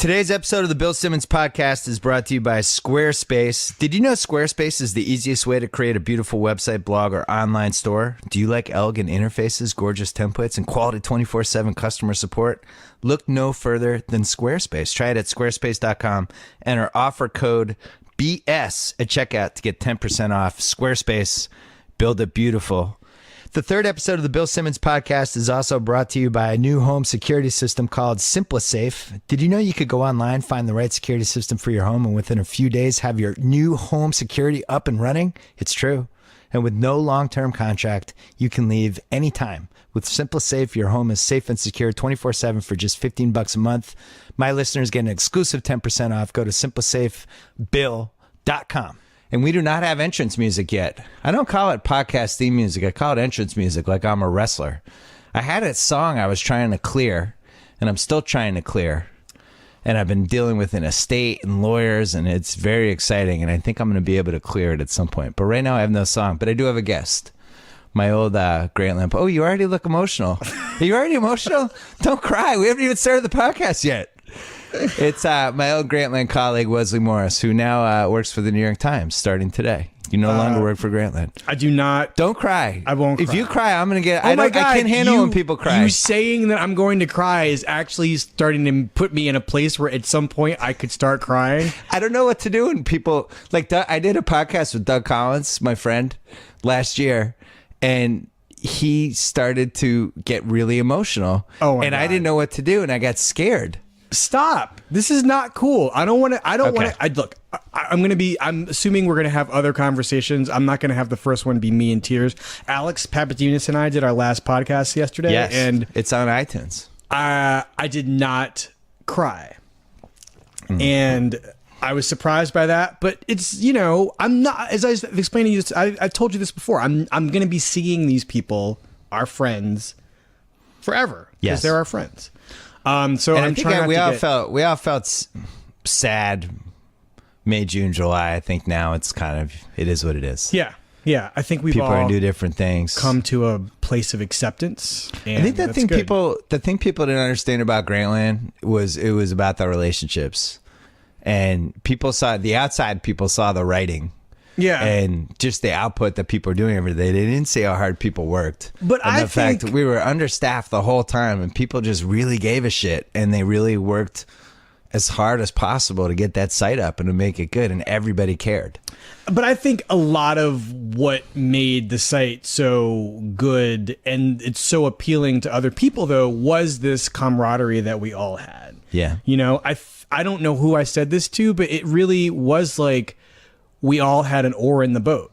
Today's episode of the Bill Simmons podcast is brought to you by Squarespace. Did you know Squarespace is the easiest way to create a beautiful website, blog, or online store? Do you like elegant interfaces, gorgeous templates, and quality 24/7 customer support? Look no further than Squarespace. Try it at squarespace.com. Enter offer code BS at checkout to get 10% off. Squarespace, build it beautiful. The third episode of the Bill Simmons podcast is also brought to you by a new home security system called SimpliSafe. Did you know you could go online, find the right security system for your home, and within a few days have your new home security up and running? It's true. And with no long-term contract, you can leave anytime. With SimpliSafe, your home is safe and secure 24/7 for just $15 a month. My listeners get an exclusive 10% off. Go to simplisafebill.com. And we do not have entrance music yet. I don't call it podcast theme music. I call it entrance music like I'm a wrestler. I had a song I was trying to clear, and I'm still trying to clear. And I've been dealing with an estate and lawyers, and it's very exciting. And I think I'm going to be able to clear it at some point. But right now I have no song. But I do have a guest. My old Grantland. Oh, you already look emotional. Are you already emotional? Don't cry. We haven't even started the podcast yet. It's my old Grantland colleague, Wesley Morris, who now works for the New York Times starting today. You no longer work for Grantland. I do not. Don't cry. I won't cry. If you cry, I'm going to get... Oh my God, I can't handle when people cry. You saying that I'm going to cry is actually starting to put me in a place where at some point I could start crying. I don't know what to do when people... Like, I did a podcast with Doug Collins, my friend, last year, and he started to get really emotional. Oh my And God. I didn't know what to do, and I got scared. Stop. This is not cool. I don't want to. I don't want to. Look, I'm going to be. I'm assuming we're going to have other conversations. I'm not going to have the first one be me in tears. Alex Papadimos and I did our last podcast yesterday. Yes, and it's on iTunes. I did not cry, and I was surprised by that. But it's, you know, I'm not. As I was explaining to you, I've told you this before. I'm going to be seeing these people, our friends, forever. Yes, because they're our friends. So and I'm I think trying we all felt sad May, June, July. I think now it's kind of, it is what it is. Yeah. I think we've people all are gonna do different things. Come to a place of acceptance. And I think the thing good. people didn't understand about Grantland was it was about the relationships, and people saw the outside. People saw the writing. Yeah, and just the output that people are doing every day. They didn't see how hard people worked. But and I the fact think that we were understaffed the whole time, and people just really gave a shit, and they really worked as hard as possible to get that site up and to make it good, and everybody cared. But I think a lot of what made the site so good and it's so appealing to other people, though, was this camaraderie that we all had. Yeah. You know, I don't know who I said this to, but it really was like we all had an oar in the boat,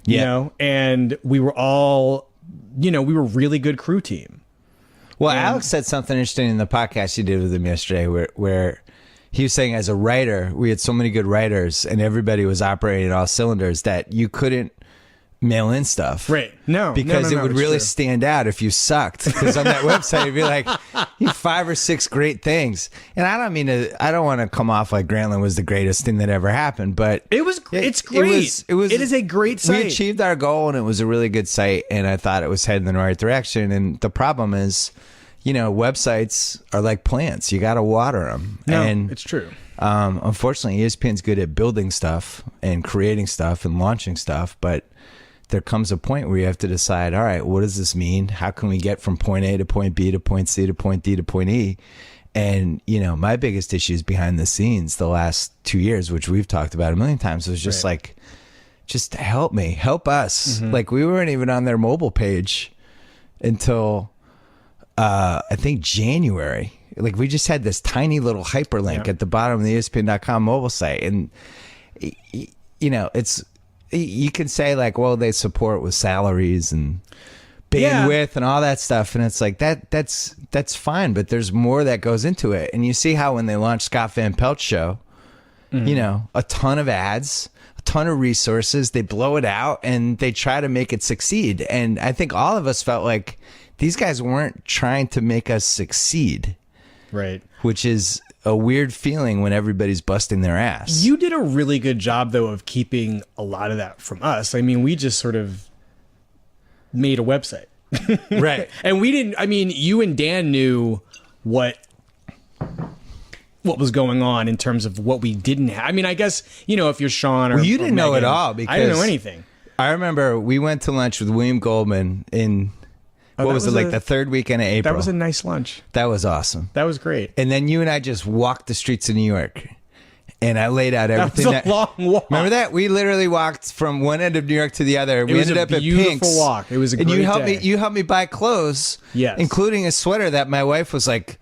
you know, and we were all, you know, we were a really good crew team. Well, Alex said something interesting in the podcast you did with him yesterday where he was saying as a writer, we had so many good writers and everybody was operating all cylinders that you couldn't mail in stuff. Right. No. Because it would really true. stand out if you sucked. Because on that website, it'd be like, you have 5 or 6 great things. And I don't want to come off like Grantland was the greatest thing that ever happened, but it's great. It is a great site. We achieved our goal and it was a really good site. And I thought it was heading in the right direction. And the problem is, you know, websites are like plants. You got to water them. No, and it's true. Unfortunately, ESPN's good at building stuff and creating stuff and launching stuff, but there comes a point where you have to decide, all right, what does this mean? How can we get from point A to point B to point C to point D to point E? And, you know, my biggest issues behind the scenes the last 2 years, which we've talked about a million times, was just like, just help me, help us. Mm-hmm. Like, we weren't even on their mobile page until, I think, January. Like, we just had this tiny little hyperlink at the bottom of the ESPN.com mobile site. And, you know, you can say like, well, they support with salaries and bandwidth and all that stuff, and it's like that's fine, but there's more that goes into it. And you see how when they launched Scott Van Pelt's show, you know, a ton of ads, a ton of resources, they blow it out and they try to make it succeed. And I think all of us felt like these guys weren't trying to make us succeed, right? Which is a weird feeling when everybody's busting their ass. You did a really good job, though, of keeping a lot of that from us. I mean, we just sort of made a website. Right. And we didn't, I mean, you and Dan knew what what was going on in terms of what we didn't have. I mean, I guess, if you're Sean or Well, you didn't know Megan, at all because I didn't know anything. I remember we went to lunch with William Goldman in what was it, like the third weekend of April? That was a nice lunch. That was awesome. That was great. And then you and I just walked the streets of New York. And I laid out everything. That was a long walk. Remember that? We literally walked from one end of New York to the other. We ended up at Pink's. It was a beautiful walk. It was a great day. You helped me buy clothes, yes, including a sweater that my wife was like,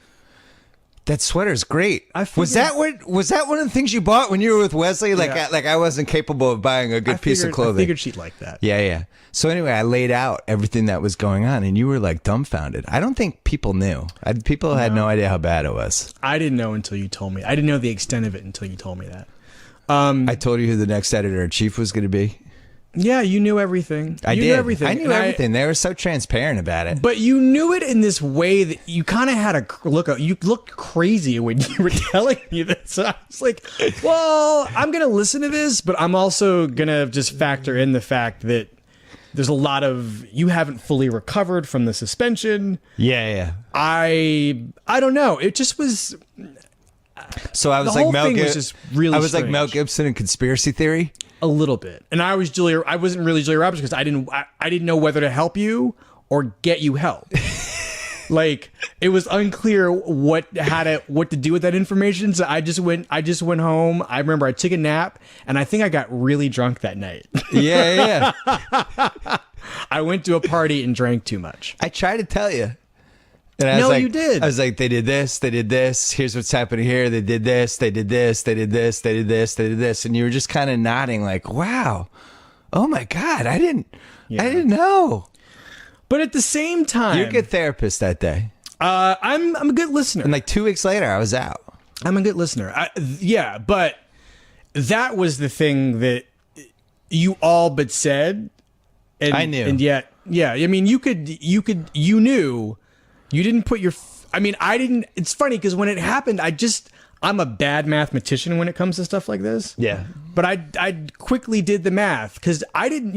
"That sweater's great." Was that one of the things you bought when you were with Wesley? Like, I wasn't capable of buying a good piece of clothing. I figured she'd like that. Yeah. So anyway, I laid out everything that was going on, and you were like dumbfounded. I don't think people knew. People had no idea how bad it was. I didn't know until you told me. I didn't know the extent of it until you told me that. I told you who the next editor-in-chief was going to be. Yeah, you knew everything. I did. Knew everything. I knew everything. They were so transparent about it. But you knew it in this way that you kind of had a look. You looked crazy when you were telling me this. So I was like, well, I'm going to listen to this, but I'm also going to just factor in the fact that there's a lot of, you haven't fully recovered from the suspension. Yeah. I don't know. It just was... So I was the like whole Mel thing Gibson. was just really I was like strange. Mel Gibson in Conspiracy Theory. A little bit, and I wasn't really Julia Roberts because I didn't know whether to help you or get you help. Like, it was unclear what to do with that information. So I just went home. I remember I took a nap, and I think I got really drunk that night. Yeah. I went to a party and drank too much. I tried to tell you. And I No, was like, you did. I was like, they did this, they did this. Here's what's happening here. They did this, they did this, they did this, they did this, they did this. And you were just kind of nodding like, wow. Oh my God, I didn't know. But at the same time, You're a good therapist that day. I'm a good listener. And like 2 weeks later, I was out. I'm a good listener. But that was the thing that you all but said. And, I knew. And yet, I mean, you knew. You didn't put your... I mean, I didn't... It's funny because when it happened, I'm a bad mathematician when it comes to stuff like this. Yeah. But I quickly did the math because I didn't,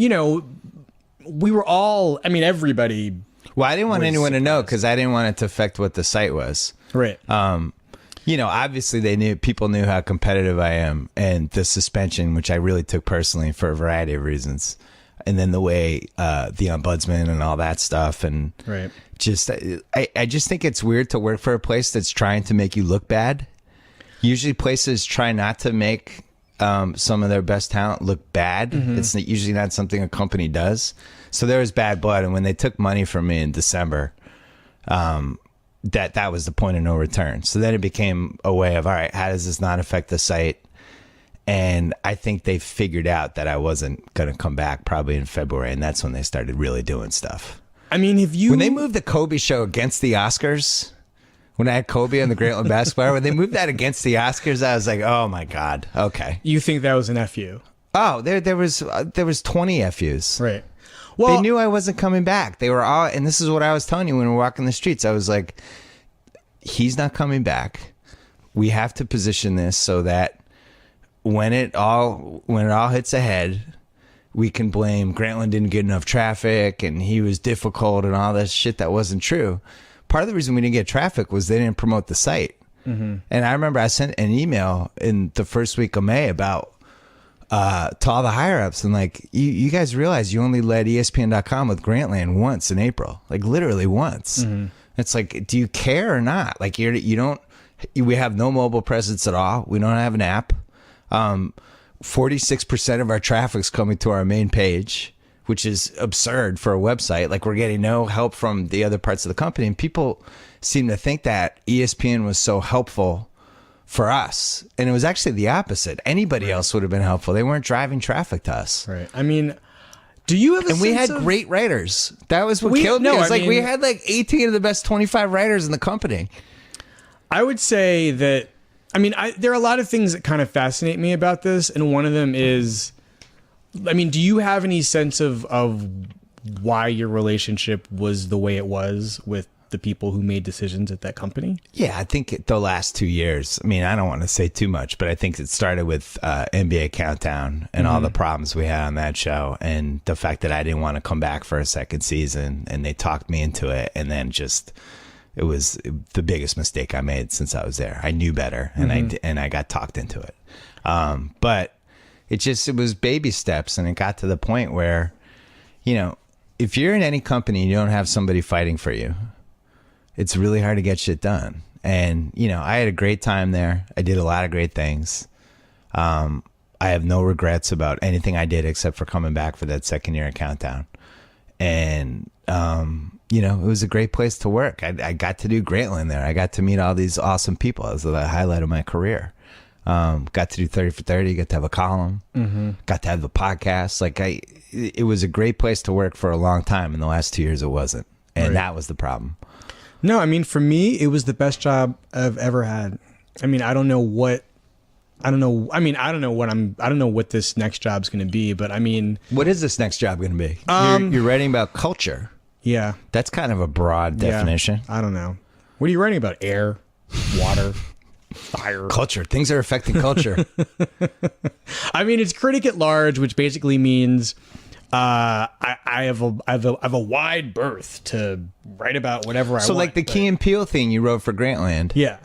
we were all... I mean, everybody... Well, I didn't want anyone to know because I didn't want it to affect what the site was. Right. Obviously people knew how competitive I am, and the suspension, which I really took personally for a variety of reasons. And then the way the ombudsman and all that stuff, and right. I just think it's weird to work for a place that's trying to make you look bad. Usually places try not to make some of their best talent look bad. Mm-hmm. It's usually not something a company does. So there was bad blood, and when they took money from me in December, that was the point of no return. So then it became a way of, all right, how does this not affect the site? And I think they figured out that I wasn't going to come back probably in February, and that's when they started really doing stuff. I mean, when they moved the Kobe show against the Oscars, when I had Kobe on the Grantland basketball hour, when they moved that against the Oscars, I was like, oh my God, okay. You think that was an FU? Oh, there was 20 FUs. Right. Well, they knew I wasn't coming back. They were all, and this is what I was telling you when we were walking the streets. I was like, he's not coming back. We have to position this so that when it all hits ahead, we can blame Grantland didn't get enough traffic and he was difficult and all this shit that wasn't true. Part of the reason we didn't get traffic was they didn't promote the site. Mm-hmm. And I remember I sent an email in the first week of May about to all the higher ups and like, you guys realize you only led ESPN.com with Grantland once in April, like literally once. Mm-hmm. It's like, do you care or not? Like we have no mobile presence at all. We don't have an app. 46% of our traffic's coming to our main page, which is absurd for a website. Like, we're getting no help from the other parts of the company. And people seem to think that ESPN was so helpful for us. And it was actually the opposite. Anybody else would have been helpful. They weren't driving traffic to us. Right. I mean, do you have a And we sense had of... great writers. That was what killed me. It was we had like 18 of the best 25 writers in the company. I would say that, I mean, there are a lot of things that kind of fascinate me about this, and one of them is, I mean, do you have any sense of why your relationship was the way it was with the people who made decisions at that company? Yeah, I think the last 2 years, I mean, I don't want to say too much, but I think it started with NBA Countdown and all the problems we had on that show, and the fact that I didn't want to come back for a second season, and they talked me into it, and then just it was the biggest mistake I made since I was there. I knew better, and I got talked into it. But it was baby steps, and it got to the point where, you know, if you're in any company and you don't have somebody fighting for you, it's really hard to get shit done. And, you know, I had a great time there. I did a lot of great things. I have no regrets about anything I did except for coming back for that second year of Countdown. And, you know, it was a great place to work. I got to do Grantland there. I got to meet all these awesome people. It was the highlight of my career. Got to do 30 for 30, got to have a column, got to have the podcast. Like it was a great place to work for a long time. In the last 2 years, it wasn't. And that was the problem. No, I mean, for me, it was the best job I've ever had. I mean, I don't know what this next job's going to be, but I mean, what is this next job going to be? You're writing about culture. Yeah. That's kind of a broad definition. I don't know. What are you writing about? Air, water, fire, culture, things that are affecting culture. I mean, it's critic at large, which basically means I have a wide berth to write about whatever I want. So like the Key and Peele thing you wrote for Grantland. Yeah.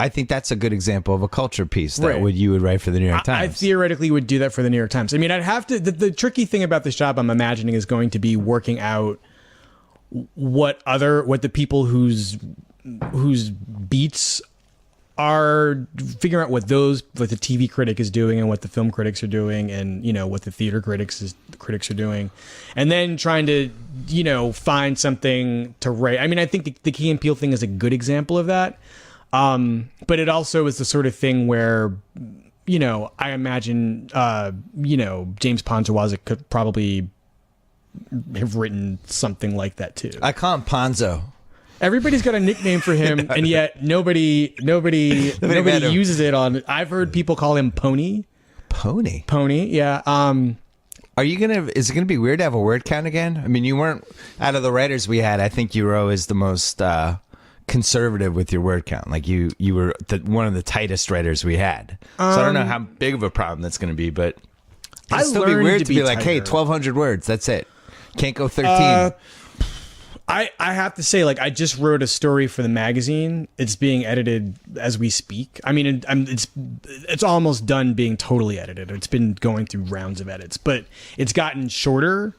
I think that's a good example of a culture piece that you would write for the New York Times. I theoretically would do that for the New York Times. I mean, I'd have to. The tricky thing about this job, I'm imagining, is going to be working out what the people whose beats are figuring out what the TV critic is doing and what the film critics are doing, and you know what the theater critics are doing, and then trying to find something to write. I mean, I think the Key and Peele thing is a good example of that. But it also is the sort of thing where, I imagine, James Ponzowaza could probably have written something like that too. I call him Ponzo. Everybody's got a nickname for him, and yet nobody uses it on. I've heard people call him Pony. Pony, yeah. Is it gonna be weird to have a word count again? I mean, you weren't, out of the writers we had, I think you were always the most conservative with your word count. Like you were one of the tightest writers we had. So I don't know how big of a problem that's going to be, but it'd still be weird to be like, hey, 1,200 words. That's it. Can't go 13. I have to say, like, I just wrote a story for the magazine. It's being edited as we speak. I mean, it's almost done being totally edited. It's been going through rounds of edits, but it's gotten shorter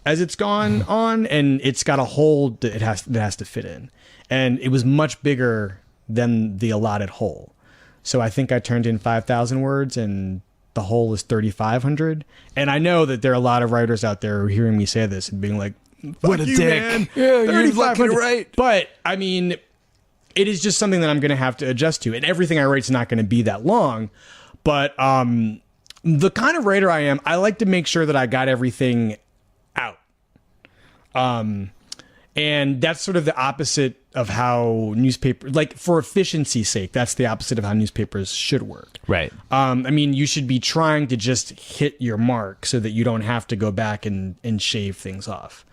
as it's gone on, and it's got a hole that it has to fit in. And it was much bigger than the allotted hole. So I think I turned in 5,000 words and the hole is 3,500. And I know that there are a lot of writers out there who are hearing me say this and being like, what a dick. Man. Yeah, you're lucky to write. But I mean, it is just something that I'm going to have to adjust to. And everything I write is not going to be that long. But the kind of writer I am, I like to make sure that I got everything out. And that's sort of the opposite of how newspapers, like for efficiency's sake, that's the opposite of how newspapers should work. Right. I mean, you should be trying to just hit your mark so that you don't have to go back and shave things off.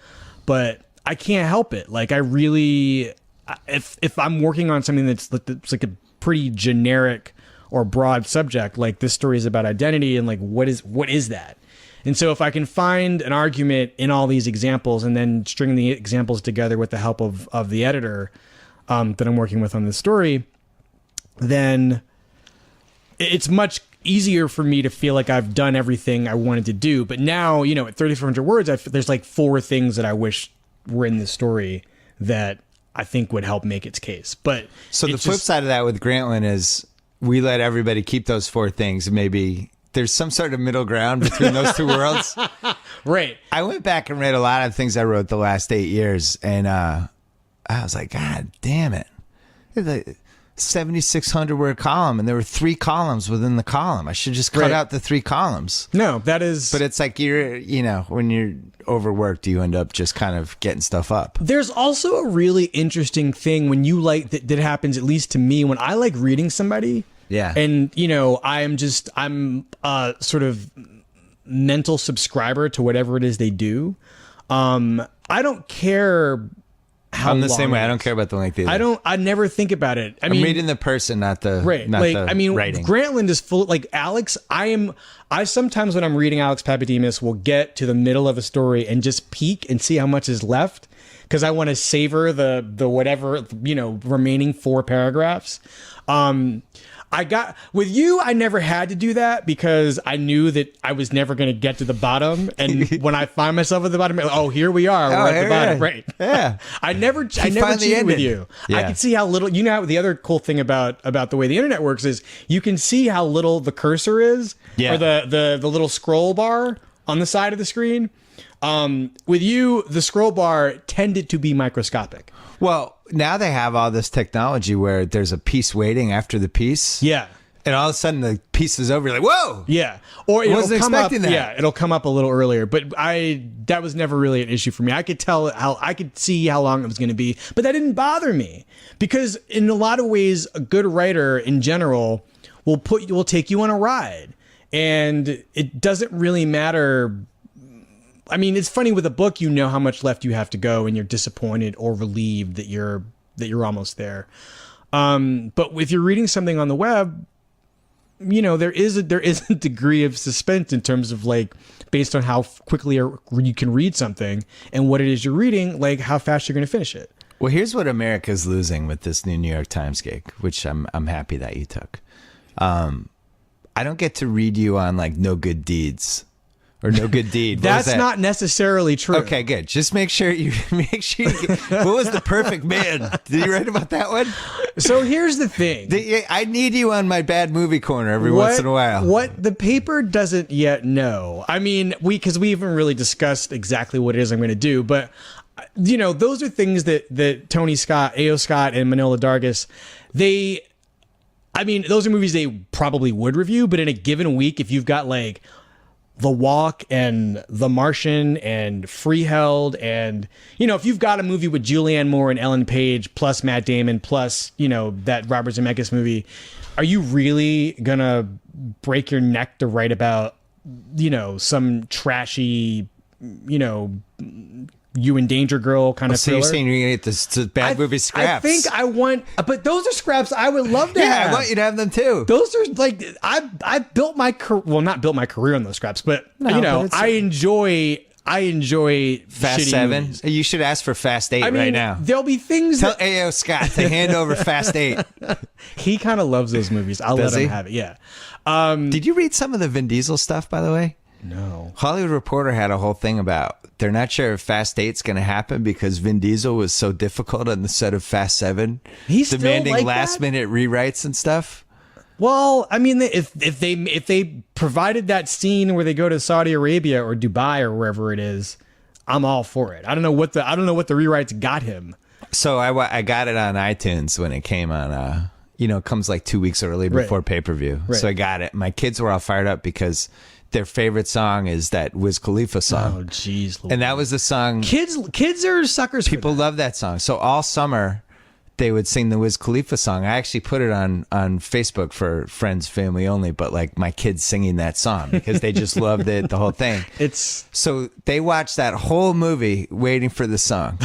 But I can't help it. Like I really, if I'm working on something that's like a pretty generic or broad subject, like this story is about identity and like, what is that? And so if I can find an argument in all these examples and then string the examples together with the help of the editor that I'm working with on this story, then it's much easier for me to feel like I've done everything I wanted to do. But now, at 3,400 words, there's like 4 things that I wish were in this story that I think would help make its case. But so the flip side of that with Grantland is we let everybody keep those 4 things. Maybe there's some sort of middle ground between those 2 worlds. Right. I went back and read a lot of things I wrote the last 8 years, and I was like, God damn it. It's like 7,600 word column, and there were 3 columns within the column. I should just cut out the 3 columns. No, that is... But it's like when you're overworked, you end up just kind of getting stuff up. There's also a really interesting thing when you like that happens, at least to me, when I like reading somebody. Yeah. And, I'm a sort of mental subscriber to whatever it is they do. I don't care how I'm the same way. I don't care about the length either. I never think about it. I'm reading the person, not the writing. Grantland is full, like Alex, I sometimes when I'm reading Alex Papademos will get to the middle of a story and just peek and see how much is left because I want to savor the whatever, remaining 4 paragraphs. I got with you. I never had to do that because I knew that I was never going to get to the bottom. And when I find myself at the bottom, here we are. We're at the bottom, right? Yeah. I never cheated with you. Yeah. I could see how little. How the other cool thing about the way the internet works is you can see how little the cursor is, or the little scroll bar on the side of the screen. With you, the scroll bar tended to be microscopic. Well, now they have all this technology where there's a piece waiting after the piece. Yeah. And all of a sudden the piece is over. You're like, whoa. Yeah. Or it'll wasn't come up. expecting that. Yeah, it'll come up a little earlier. But that was never really an issue for me. I could see how long it was going to be, but that didn't bother me because in a lot of ways, a good writer in general will take you on a ride, and it doesn't really matter. I mean, it's funny with a book, how much left you have to go and you're disappointed or relieved that you're almost there. But if you're reading something on the web, there is a degree of suspense in terms of like, based on how quickly you can read something and what it is you're reading, like how fast you're going to finish it. Well, here's what America's losing with this new New York Times gig, which I'm happy that you took. I don't get to read you on like No Good Deeds. Or No Good Deed. That's not necessarily true. Okay, good. Just make sure you what was The Perfect Man? Did you write about that one? So here's the thing. I need you on my bad movie corner every once in a while. What the paper doesn't yet know. I mean, because we haven't really discussed exactly what it is I'm going to do, but those are things that Tony Scott, A.O. Scott, and Manohla Dargis, those are movies they probably would review, but in a given week, if you've got like The Walk and The Martian and Freeheld, and if you've got a movie with Julianne Moore and Ellen Page plus Matt Damon plus that Robert Zemeckis movie, are you really gonna break your neck to write about some trashy You in Danger Girl kind of thriller? So you're saying you're gonna get this bad movie scraps? I think I want, but those are scraps I would love to have. I want you to have them too. Those are like I built my not built my career on those scraps, but I enjoy Fast 7. movies. You should ask for Fast 8 right now. There'll be things. Tell A.O. Scott to hand over Fast 8. He kind of loves those movies. I'll let him have it. Yeah. Did you read some of the Vin Diesel stuff, by the way? No. Hollywood Reporter had a whole thing about they're not sure if Fast 8's going to happen because Vin Diesel was so difficult on the set of Fast 7. He's demanding still like last-minute rewrites and stuff. Well, I mean, if they provided that scene where they go to Saudi Arabia or Dubai or wherever it is, I'm all for it. I don't know what the rewrites got him. So I got it on iTunes when it came on. It comes like 2 weeks early before pay-per-view. Right. So I got it. My kids were all fired up because their favorite song is that Wiz Khalifa song. Oh, jeez. And that was the song. Kids are suckers. People love that song. So all summer they would sing the Wiz Khalifa song. I actually put it on Facebook for friends, family only, but like my kids singing that song because they just loved it, the whole thing. So they watched that whole movie waiting for the song.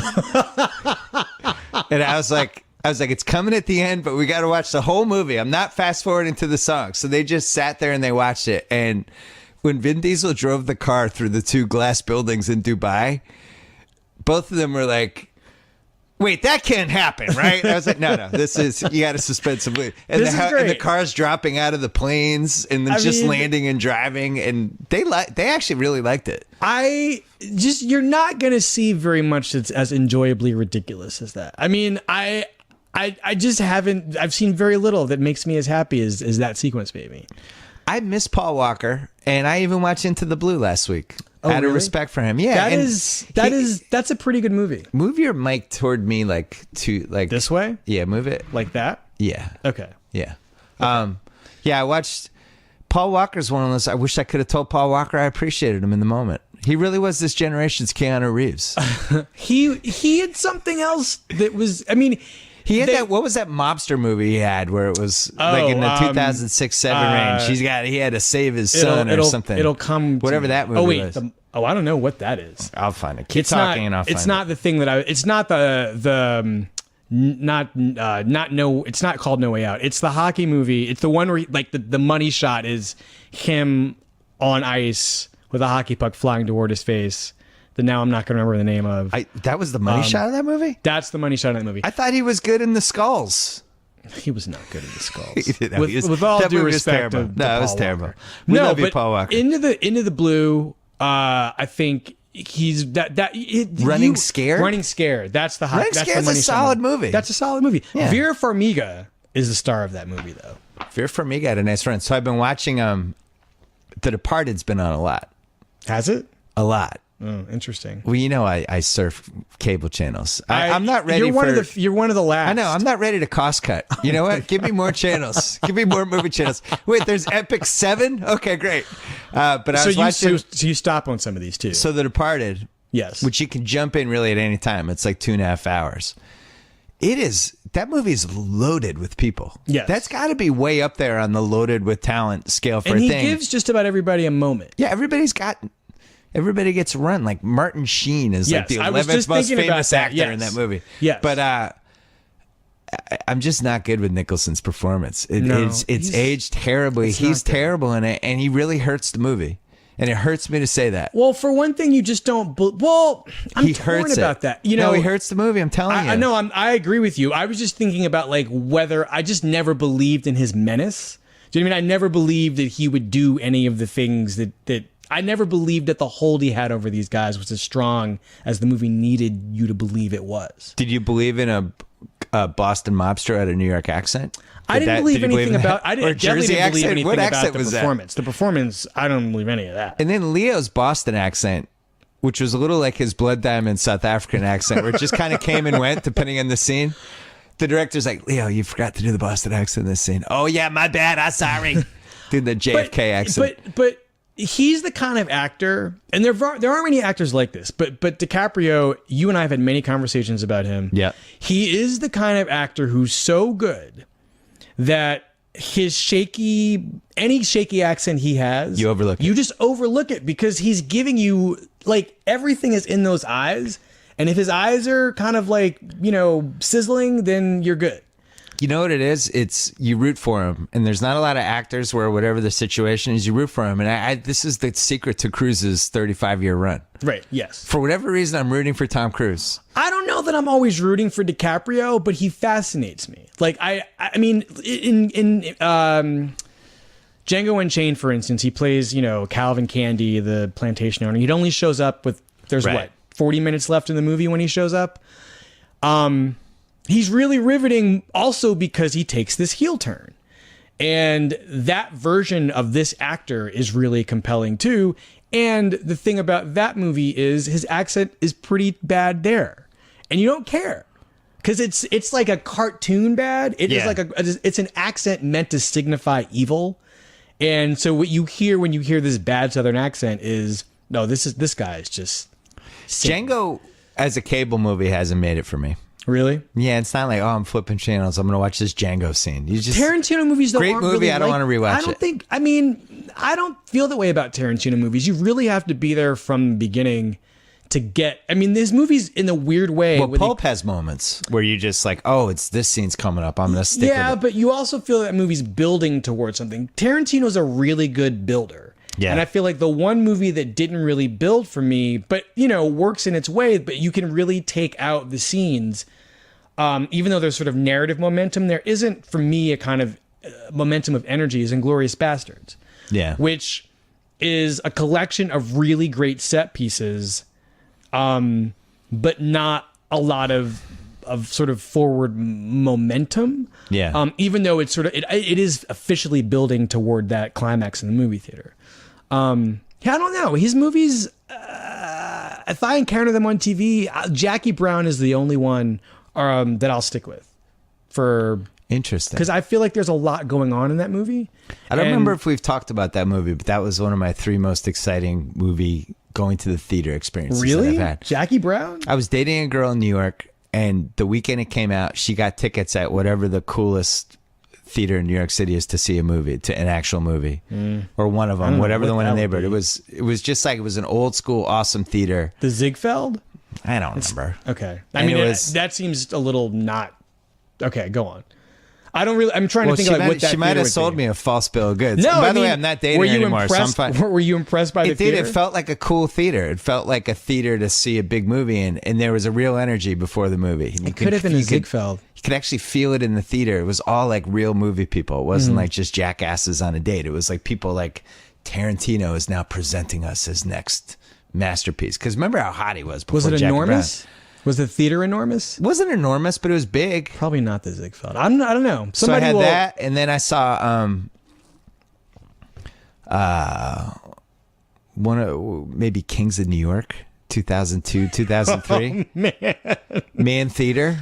And I was like, it's coming at the end, but we got to watch the whole movie. I'm not fast forwarding to the song. So they just sat there and they watched it. And when Vin Diesel drove the car through the 2 glass buildings in Dubai, both of them were like, wait, that can't happen, right? I was like, no, this is, you got to suspend some belief. And the car's dropping out of the planes and then landing and driving. And they actually really liked it. You're not going to see very much that's as enjoyably ridiculous as that. I mean, I just haven't, I've seen very little that makes me as happy as that sequence made me. I miss Paul Walker, and I even watched Into the Blue last week. Oh, out of really? respect for him. Yeah. That's a pretty good movie. Move your mic toward me this way? Yeah, move it. Like that? Yeah. Okay. Yeah. Yeah, I watched Paul Walker's one of those. I wish I could have told Paul Walker I appreciated him in the moment. He really was this generation's Keanu Reeves. He had something else that was, I mean, he had that. What was that mobster movie he had where it was like in the 2006-07 range? He had to save his son or something. It'll come. Whatever that movie was. I don't know what that is. I'll find it. Keep talking and I'll find it. It's not the thing that I. It's not it's not called No Way Out. It's the hockey movie. It's the one where the money shot is him on ice with a hockey puck flying toward his face. that now I'm not going to remember the name of. That was the money shot of that movie? That's the money shot of that movie. I thought he was good in The Skulls. He was not good in The Skulls. With all due respect, it was terrible. We love you, but Paul Walker. Into the Blue. I think he's Running Scared. That's the hot. Running Scared's a solid movie. That's a solid movie. Yeah. Vera Farmiga is the star of that movie, though. Vera Farmiga had a nice run. So I've been watching. The Departed's been on a lot. Has it? A lot. Oh, interesting. Well, you know, I surf cable channels. I'm not ready. You're one of the last. I know. I'm not ready to cost cut. You know what? Give me more channels. Give me more movie channels. Wait, there's Epic 7? Okay, great. But I was watching. So you stop on some of these too. So The Departed. Yes. Which you can jump in really at any time. It's like 2.5 hours. That movie is loaded with people. Yes. That's got to be way up there on the loaded with talent scale for a thing. And he gives just about everybody a moment. Yeah, everybody gets run. Like Martin Sheen is like the 11th most famous actor in that movie. Yes. But I'm just not good with Nicholson's performance. It's aged terribly. He's terrible in it, and he really hurts the movie. And it hurts me to say that. Well, for one thing, you just don't. I'm torn about that. You know, he hurts the movie. I'm telling you. I know. I agree with you. I was just thinking about like whether I just never believed in his menace. Do you know what I mean? I never believed that he would do any of the things that I never believed that the hold he had over these guys was as strong as the movie needed you to believe it was. Did you believe in a Boston mobster at a New York accent? I didn't believe anything about. I definitely didn't believe anything about the performance. The performance, I don't believe any of that. And then Leo's Boston accent, which was a little like his Blood Diamond South African accent, where it just kind of came and went depending on the scene. The director's like, Leo, you forgot to do the Boston accent in this scene. Oh yeah, my bad. I'm sorry. Did the JFK accent. But he's the kind of actor, and there aren't many actors like this, but DiCaprio, you and I have had many conversations about him. Yeah. He is the kind of actor who's so good that any shaky accent he has, you overlook it. You just overlook it because he's giving you, like, everything is in those eyes. And if his eyes are kind of like, sizzling, then you're good. You know what it is? It's you root for him, and there's not a lot of actors where whatever the situation is, you root for him. And this is the secret to Cruise's 35-year run. Right. Yes. For whatever reason, I'm rooting for Tom Cruise. I don't know that I'm always rooting for DiCaprio, but he fascinates me. Like I mean, in Django Unchained, for instance, he plays Calvin Candy, the plantation owner. He only shows up with 40 minutes left in the movie when he shows up. He's really riveting also because he takes this heel turn. And that version of this actor is really compelling too. And the thing about that movie is his accent is pretty bad there. And you don't care. Because it's like a cartoon bad. It's an accent meant to signify evil. And so what you hear when you hear this bad Southern accent is, no, this guy is just sick. Django as a cable movie hasn't made it for me. Really? Yeah, it's not like, I'm flipping channels. I'm going to watch this Django scene. Tarantino movies, though, great movie. Really I don't want to rewatch it. I don't feel that way about Tarantino movies. You really have to be there from the beginning to get. I mean, there's movies in a weird way. Well, Pulp has moments where you just like, it's this scene's coming up. I'm going to stick with it. Yeah, but you also feel that movie's building towards something. Tarantino's a really good builder. Yeah. And I feel like the one movie that didn't really build for me, but, works in its way, but you can really take out the scenes. Even though there's sort of narrative momentum, there isn't, for me, a kind of momentum of energy as Inglourious Bastards. Yeah. Which is a collection of really great set pieces, but not a lot of sort of forward momentum. Yeah. Even though it's sort of, it is officially building toward that climax in the movie theater. I don't know. His movies, if I encounter them on TV, Jackie Brown is the only one that I'll stick with. Interesting. Because I feel like there's a lot going on in that movie. I don't remember if we've talked about that movie, but that was one of my 3 most exciting movie going to the theater experiences that I've had. Jackie Brown? I was dating a girl in New York, and the weekend it came out, she got tickets at whatever the coolest theater in New York City is to see a movie, to an actual movie, or one of them, whatever the one in the neighborhood. It was just like, it was an old school awesome theater. The Ziegfeld? I don't remember. Okay. I mean, that seems a little not. Okay, go on. I don't really. I'm trying to think like what that. She might theater have would sold be. me a false bill of goods. No, And by I the way, mean, I'm not dating were her you anymore. impressed? So I'm fine. Were you impressed by the theater? It felt like a cool theater. It felt like a theater to see a big movie in, and there was a real energy before the movie. It could have been a Ziegfeld. You could actually feel it in the theater. It was all like real movie people. It wasn't like just jackasses on a date. It was like people like Tarantino is now presenting us his next masterpiece. Because remember how hot he was before Was it Jackie enormous? Was the theater enormous? Brown. It wasn't enormous, but it was big. Probably not the Ziegfeld. I don't know. So I had that, and then I saw one of maybe Kings of New York, 2002, 2003. Oh, Man Theater.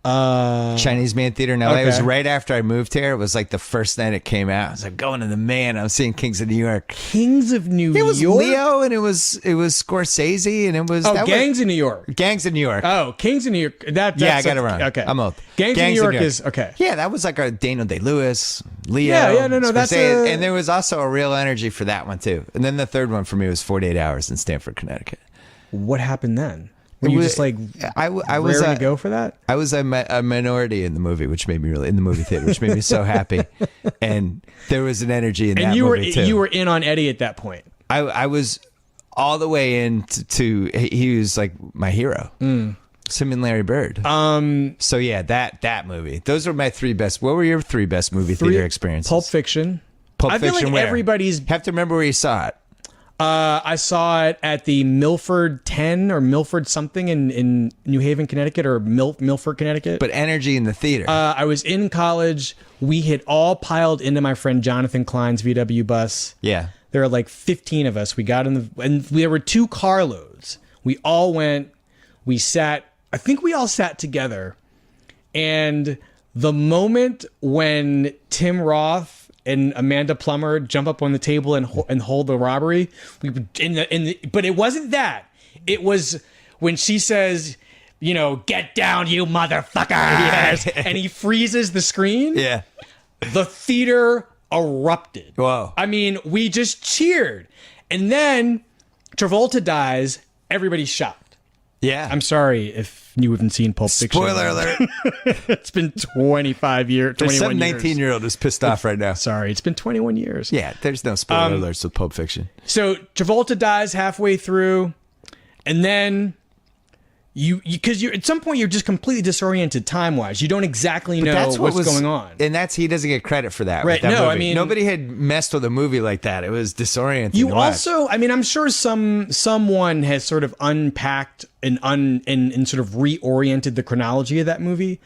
Chinese Man Theater in LA. Okay. It was right after I moved here. It was like the first night it came out. I was like going to the Man. I was seeing Kings of New York. Kings of New York. It was Leo, and it was Scorsese, and it was Gangs of New York. Gangs of New York. Oh, Kings of New York. Yeah, I got it wrong. Okay, I'm old. Gangs of New York is okay. Yeah, that was like a Daniel Day-Lewis, Leo. Yeah, no, that's and there was also a real energy for that one too. And then the third one for me was 48 Hours in Stamford, Connecticut. What happened then? Were you just like I was raring to go for that? I was a minority in the movie, which made me in the movie theater, which made me so happy. And there was an energy in that movie too. And you were in on Eddie at that point. I was all the way in to he was like my hero. Him and Larry Bird. So yeah, that movie. Those are my three best. What were your three best movie theater experiences? Pulp Fiction. Pulp I feel Fiction. like Where? everybody's Have to remember where you saw it. I saw it at the Milford 10 or Milford something in New Haven, Connecticut, or Milford, Connecticut. But energy in the theater. I was in college. We had all piled into my friend Jonathan Klein's VW bus. Yeah. There were like 15 of us. We got and there were 2 carloads. We all went. We sat. I think we all sat together. And the moment when Tim Roth and Amanda Plummer jump up on the table and hold the robbery, but it wasn't that. It was when she says, "Get down, you motherfuckers," and he freezes the screen. Yeah. The theater erupted. Whoa. I mean, we just cheered. And then Travolta dies. Everybody's shocked. Yeah. I'm sorry if you haven't seen Pulp Fiction. Spoiler alert. It's been 25 years, 21 There's some years. 19-year-old who's pissed off right now. Sorry, it's been 21 years. Yeah, there's no spoiler alerts with Pulp Fiction. So Travolta dies halfway through, and then because at some point you're just completely disoriented time-wise. You don't exactly know what's going on. And he doesn't get credit for that. Right. With that No, movie. I mean, nobody had messed with a movie like that. It was disorienting. You to watch. also, I mean, I'm sure someone has sort of unpacked and sort of reoriented the chronology of that movie.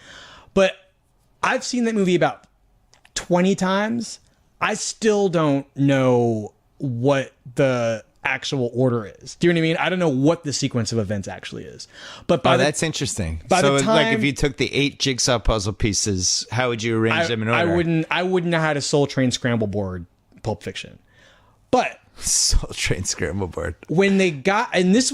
But I've seen that movie about 20 times. I still don't know what the actual order is. Do you know what I mean? I don't know what the sequence of events actually is. But that's interesting. By so the time, like if you took the 8 jigsaw puzzle pieces, how would you arrange them in order? I wouldn't know how to Soul Train Scramble Board Pulp Fiction. But Soul Train Scramble Board. When they got, and this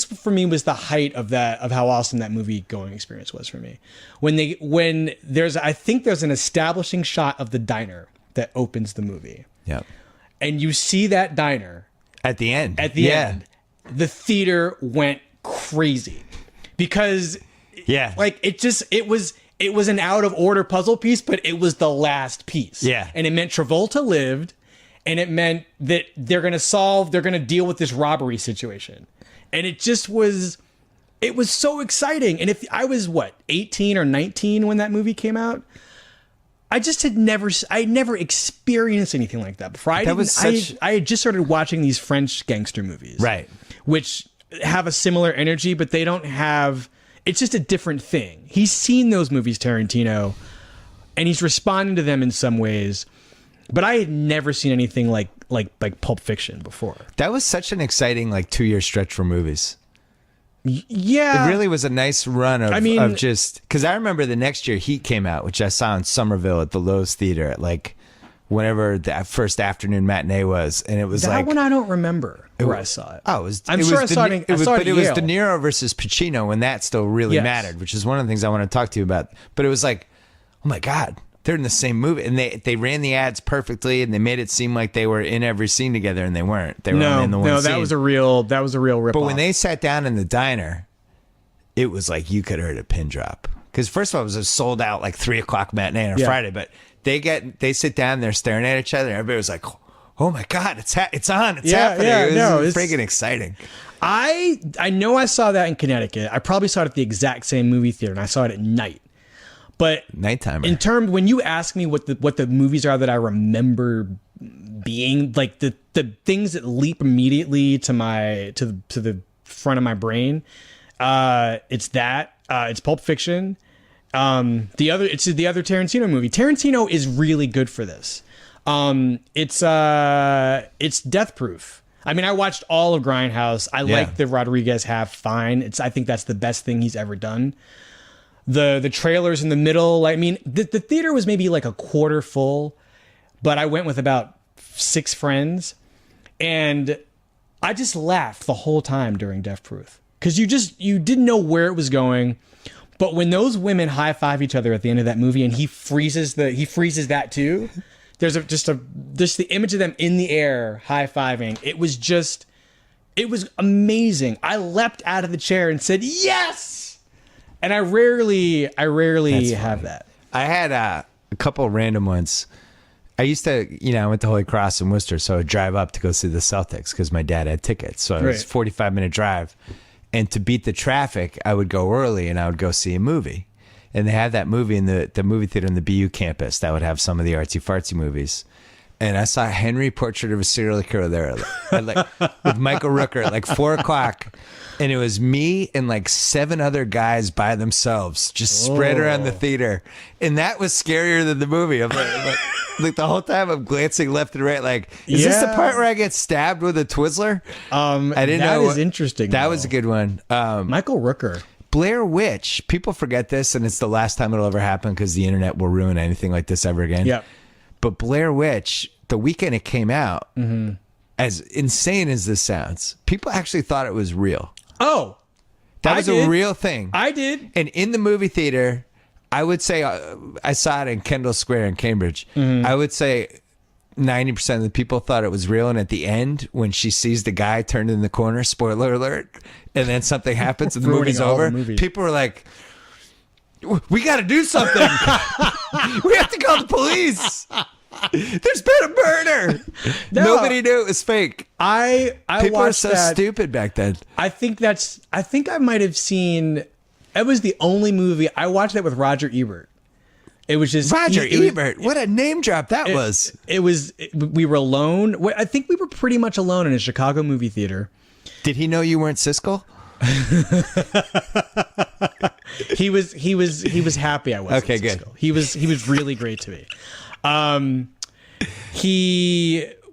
for me was the height of how awesome that movie going experience was for me. I think there's an establishing shot of the diner that opens the movie. Yeah. And you see that diner at the end. End, the theater went crazy because it was an out of order puzzle piece, but it was the last piece. Yeah. And it meant Travolta lived, and it meant that they're going to deal with this robbery situation. And it was so exciting. And if I was 18 or 19 when that movie came out, I had never experienced anything like that before. I had just started watching these French gangster movies. Right. Which have a similar energy, but they don't have, it's just a different thing. He's seen those movies, Tarantino, and he's responding to them in some ways. But I had never seen anything like Pulp Fiction before. That was such an exciting 2-year stretch for movies. Yeah. It really was a nice run of just, because I remember the next year Heat came out, which I saw in Somerville at the Lowe's Theater at whenever that first afternoon matinee was, and it was that one I don't remember where I saw it. Oh, it was. I'm sure I saw it. But it was DeNiro versus Pacino when that still really mattered, which is one of the things I want to talk to you about. But it was like, oh my God, they're in the same movie, and they ran the ads perfectly, and they made it seem like they were in every scene together, and they weren't. They were only in the one scene. That was a real rip. But when they sat down in the diner, it was like you could have heard a pin drop. because first of all, it was a sold out like 3:00 matinee on a Friday, but they sit down, they're staring at each other, and everybody was like, "Oh my God, it's on, it's happening!" It was freaking exciting. I know I saw that in Connecticut. I probably saw it at the exact same movie theater, and I saw it at night. But nighttime. In terms, when you ask me what the movies are that I remember being, like the things that leap immediately to the front of my brain, it's Pulp Fiction. It's the other Tarantino movie. Tarantino is really good for this. It's Death Proof. I mean, I watched all of Grindhouse. I like the Rodriguez half fine. I think that's the best thing he's ever done. The trailers in the middle, I mean, the theater was maybe like a quarter full, but I went with about 6 friends, and I just laughed the whole time during Death Proof, because you didn't know where it was going. But when those women high five each other at the end of that movie, and he freezes that too. There's just the image of them in the air high fiving. It was amazing. I leapt out of the chair and said yes. And I rarely have that. I had a couple of random ones. I used to, I went to Holy Cross in Worcester, so I'd drive up to go see the Celtics because my dad had tickets. So it was a 45-minute drive. And to beat the traffic, I would go early and I would go see a movie. And they had that movie in the movie theater in the BU campus that would have some of the artsy-fartsy movies. And I saw Henry, Portrait of a Serial Killer there, with Michael Rooker at like 4:00. And it was me and like 7 other guys by themselves, just spread around the theater. And that was scarier than the movie. I'm like the whole time I'm glancing left and right, like, is this the part where I get stabbed with a Twizzler? I didn't know. That is interesting. That was a good one. Michael Rooker. Blair Witch. People forget this, and it's the last time it'll ever happen because the internet will ruin anything like this ever again. Yeah. But Blair Witch, the weekend it came out, as insane as this sounds, people actually thought it was real. Oh, that was a real thing. I did. And in the movie theater, I would say, I saw it in Kendall Square in Cambridge. I would say 90% of the people thought it was real. And at the end, when she sees the guy turned in the corner, spoiler alert, and then something happens and the movie's over, people were like, we got to do something. We have to call the police. There's been a murder. No, nobody knew it was fake. I people watched were so stupid back then. I think I might have seen. It was the only movie I watched that with Roger Ebert. It was just Roger Ebert. What a name drop that was. We were alone. I think we were pretty much alone in a Chicago movie theater. Did he know you weren't Siskel? He was happy I wasn't. Okay, good. Siskel. He was really great to me.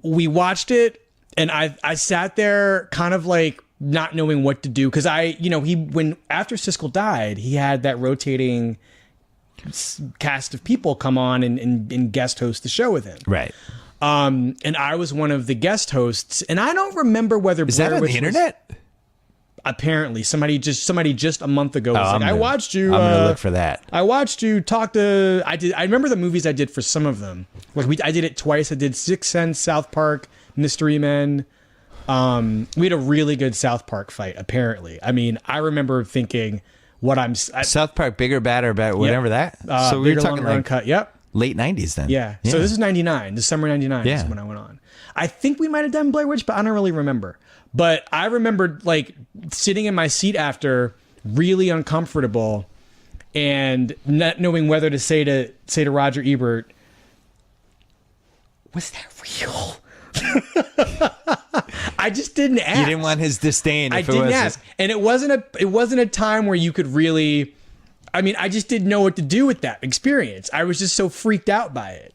We watched it, and I sat there kind of like not knowing what to do, because when after Siskel died, he had that rotating cast of people come on and guest host the show with him. Right. And I was one of the guest hosts, and I don't remember whether is that on the internet? Apparently, somebody just a month ago was I watched you. I'm gonna look for that. I watched you talk to. I remember the movies I did for some of them. Like I did it twice. I did Sixth Sense, South Park, Mystery Men. We had a really good South Park fight. Apparently, I mean, I remember thinking, South Park, bigger, badder, better, whatever that. So we were talking like uncut. Yep. Late 90s then. Yeah. So this is 99. This summer 99 is when I went on. I think we might have done Blair Witch, but I don't really remember. But I remember like sitting in my seat after, really uncomfortable, and not knowing whether to say to Roger Ebert, was that real? I just didn't ask. You didn't want his disdain. I didn't ask. And it wasn't a time where you could really, I mean, I just didn't know what to do with that experience. I was just so freaked out by it.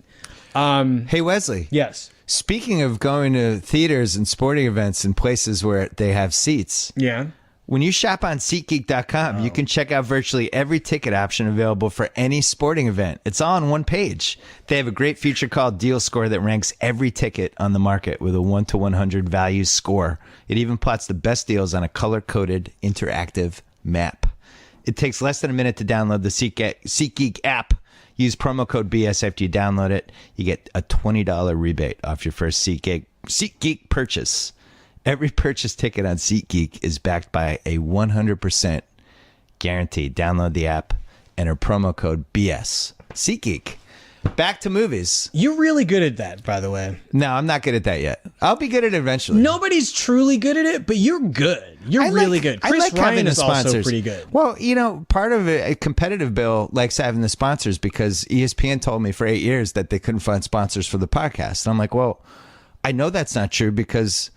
Hey, Wesley. Yes. Speaking of going to theaters and sporting events and places where they have seats. Yeah. When you shop on SeatGeek.com, you can check out virtually every ticket option available for any sporting event. It's all on one page. They have a great feature called Deal Score that ranks every ticket on the market with a 1 to 100 value score. It even plots the best deals on a color-coded interactive map. It takes less than a minute to download the SeatGeek app. Use promo code BS after you download it. You get a $20 rebate off your first SeatGeek purchase. Every purchase ticket on SeatGeek is backed by a 100% guarantee. Download the app Enter promo code BS. SeatGeek. Back to movies. You're really good at that, by the way. No, I'm not good at that yet. I'll be good at it eventually. Nobody's truly good at it, but you're good. You're really good. Chris Ryan is also pretty good. Well, part of a competitive bill likes having the sponsors because ESPN told me for 8 years that they couldn't find sponsors for the podcast. And I'm like, well, I know that's not true because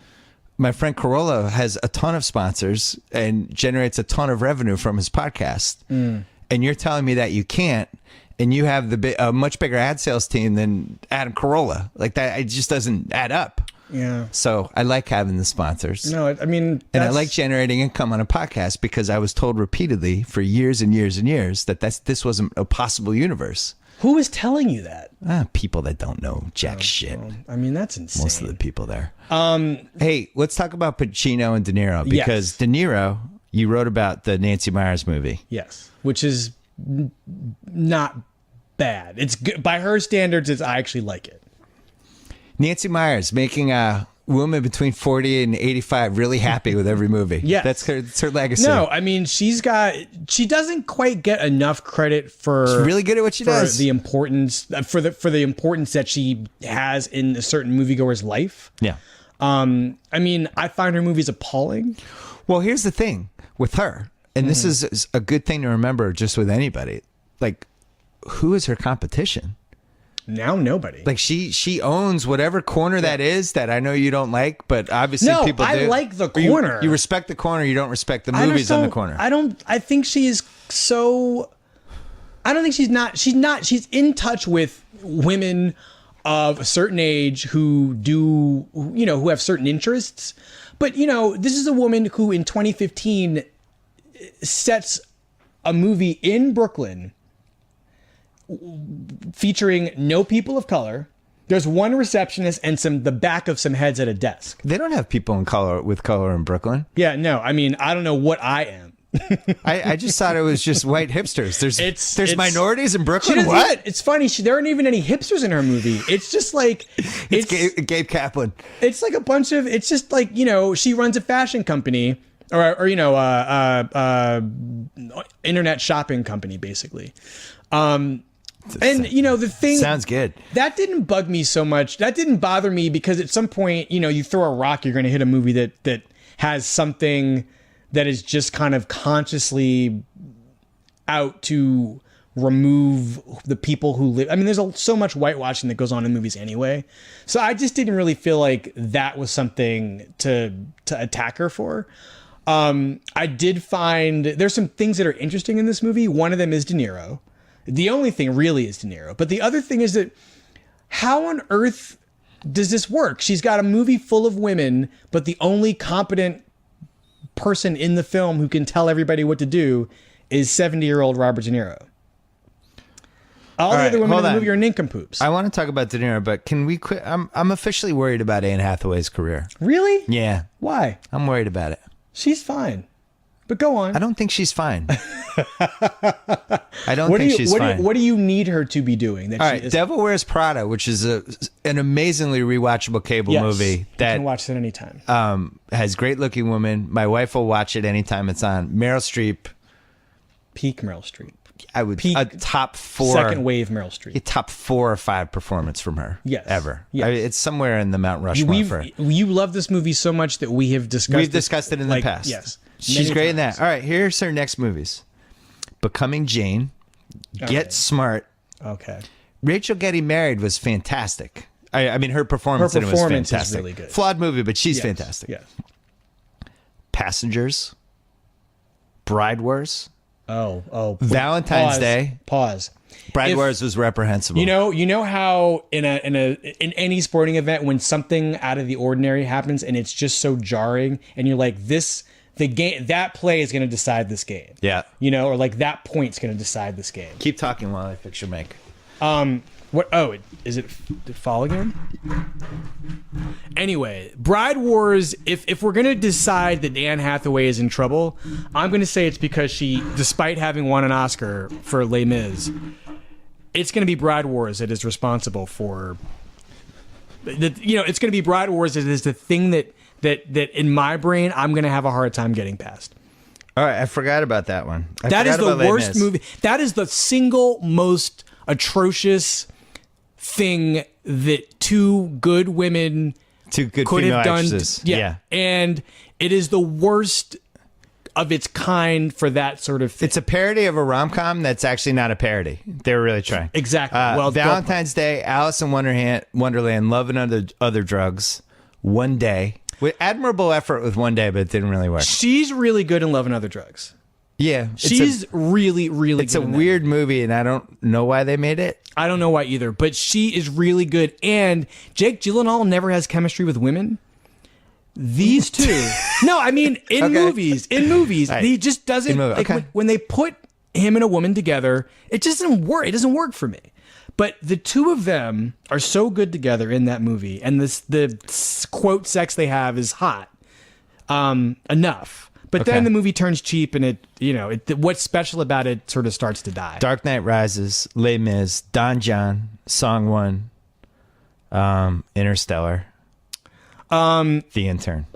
my friend Corolla has a ton of sponsors and generates a ton of revenue from his podcast. And you're telling me that you can't. And you have a much bigger ad sales team than Adam Carolla. Like that, it just doesn't add up. Yeah. So I like having the sponsors. No, I mean, and I like generating income on a podcast because I was told repeatedly for years and years and years that this wasn't a possible universe. Who is telling you that? People that don't know jack shit. Well, I mean, that's insane. Most of the people there. Hey, let's talk about Pacino and De Niro because De Niro, you wrote about the Nancy Meyers movie. Yes, which is not bad. It's good by her standards. I actually like it. Nancy Meyers making a woman between 40 and 85 really happy with every movie. Yeah, that's her legacy. No, I mean she doesn't quite get enough credit for. She's really good at what she does. The importance for the importance that she has in a certain moviegoer's life. Yeah. I mean, I find her movies appalling. Well, here's the thing with her, and this is a good thing to remember just with anybody. Like, who is her competition? Now nobody. Like she owns whatever corner that is that I know you don't like, but obviously people do. I like the corner. You respect the corner, you don't respect the movies on the corner. I think she is so I don't think she's in touch with women of a certain age who have certain interests. But this is a woman who in 2015 sets a movie in Brooklyn featuring no people of color. There's one receptionist and the back of some heads at a desk. They don't have people with color in Brooklyn. Yeah, no. I mean, I don't know what I am. I just thought it was just white hipsters. There's minorities in Brooklyn. What? It's funny. There aren't even any hipsters in her movie. It's just like it's Gabe Kaplan. It's like a bunch of. It's just like she runs a fashion company or internet shopping company basically. And the thing sounds good. That didn't bug me so much. That didn't bother me because at some point, you throw a rock, you're going to hit a movie that has something that is just kind of consciously out to remove the people who live. I mean, there's so much whitewashing that goes on in movies anyway. So I just didn't really feel like that was something to attack her for. I did find there's some things that are interesting in this movie. One of them is De Niro. The only thing really is De Niro. But the other thing is that how on earth does this work? She's got a movie full of women, but the only competent person in the film who can tell everybody what to do is 70-year-old Robert De Niro. All the other women in the movie are nincompoops. I want to talk about De Niro, but can we quit? I'm officially worried about Anne Hathaway's career. Really? Yeah. Why? I'm worried about it. She's fine. But go on. I don't think she's fine. I don't think she's fine. What do you need her to be doing? All right, Devil Wears Prada, which is an amazingly rewatchable cable movie that you can watch it anytime. Has great looking women. My wife will watch it anytime it's on. Meryl Streep. Peak Meryl Streep. I would a top 4 second wave Meryl Streep. A top 4 or 5 performance from her. Yes. Ever. Yes. It's somewhere in the Mount Rushmore for her. You love this movie so much that we've discussed it in the past. Yes. She's great in that. All right, here's her next movies. Becoming Jane. Get Smart. Okay. Rachel Getting Married was fantastic. I mean, her performance in it was fantastic. Is really good. Flawed movie, but she's fantastic. Yes. Passengers. Bride Wars. Oh. Valentine's Day. Pause. Bride Wars was reprehensible. You know how in any sporting event when something out of the ordinary happens and it's just so jarring and you're like that play is going to decide this game. Yeah. Or like that point's going to decide this game. Keep talking while I fix your mic. What? Oh, is it fall again? Anyway, Bride Wars. If we're gonna decide that Anne Hathaway is in trouble, I'm gonna say it's because she, despite having won an Oscar for Les Mis, it's gonna be Bride Wars that is responsible for. It's gonna be Bride Wars that is the thing that in my brain I'm gonna have a hard time getting past. All right, I forgot about that one. That is the worst movie. That is the single most atrocious thing that two good women could have done. Yeah. And it is the worst of its kind for that sort of thing. It's a parody of a rom-com that's actually not a parody. They were really trying. Exactly. Valentine's Day, Alice in Wonderland, Love and Other Drugs, One Day. With admirable effort with One Day, but it didn't really work. She's really good in Love and Other Drugs. Yeah. She's really, really good. It's a weird movie, and I don't know why they made it. I don't know why either, but she is really good. And Jake Gyllenhaal never has chemistry with women. These two. No, I mean, in movies, right. He just doesn't, when they put him and a woman together, it just doesn't work. It doesn't work for me. But the two of them are so good together in that movie, and the quote sex they have is hot enough. But then the movie turns cheap, and what's special about it sort of starts to die. Dark Knight Rises, Les Mis, Don John, Song 1, Interstellar, The Intern.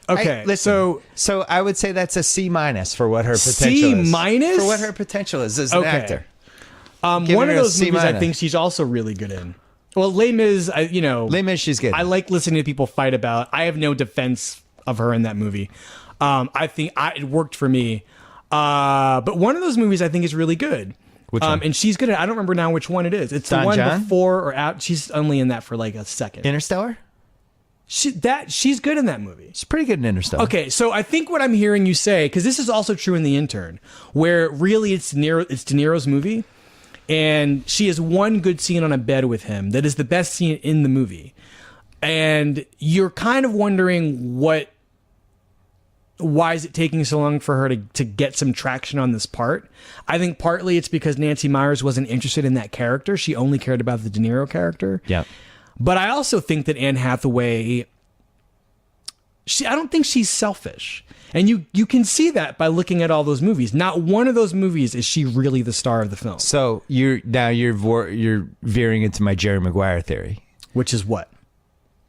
Okay, so I would say that's a C- for what her potential is. C-? For what her potential is as an actor. One of those movies I think she's also really good in. Well, Les Mis, Les Mis, she's good. I like listening to people fight about. I have no defense of her in that movie. I think it worked for me. But one of those movies I think is really good. Which one? And she's good at. I don't remember now which one it is. It's the one before or out. She's only in that for like a second. Interstellar? She's good in that movie. She's pretty good in Interstellar. Okay, so I think what I'm hearing you say, because this is also true in The Intern, where really it's De Niro's movie, and she has one good scene on a bed with him that is the best scene in the movie, and you're kind of wondering why is it taking so long for her to get some traction on this part? I think partly it's because Nancy Meyers wasn't interested in that character. She only cared about the De Niro character. Yeah. But I also think that Anne Hathaway, I don't think she's selfish. And you can see that by looking at all those movies. Not one of those movies is she really the star of the film. So you're veering into my Jerry Maguire theory. Which is what?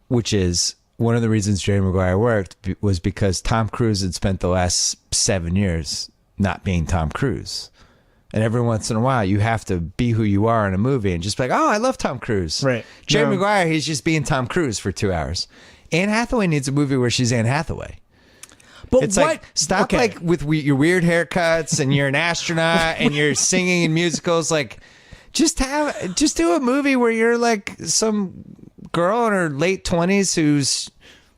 Which is one of the reasons Jerry Maguire worked was because Tom Cruise had spent the last 7 years not being Tom Cruise. And every once in a while, you have to be who you are in a movie and just be like, oh, I love Tom Cruise. Right. Jerry Maguire, he's just being Tom Cruise for 2 hours. Anne Hathaway needs a movie where she's Anne Hathaway. But it's like, stop like with your weird haircuts and you're an astronaut and you're singing in musicals. Like, just do a movie where you're like some girl in her late 20s who's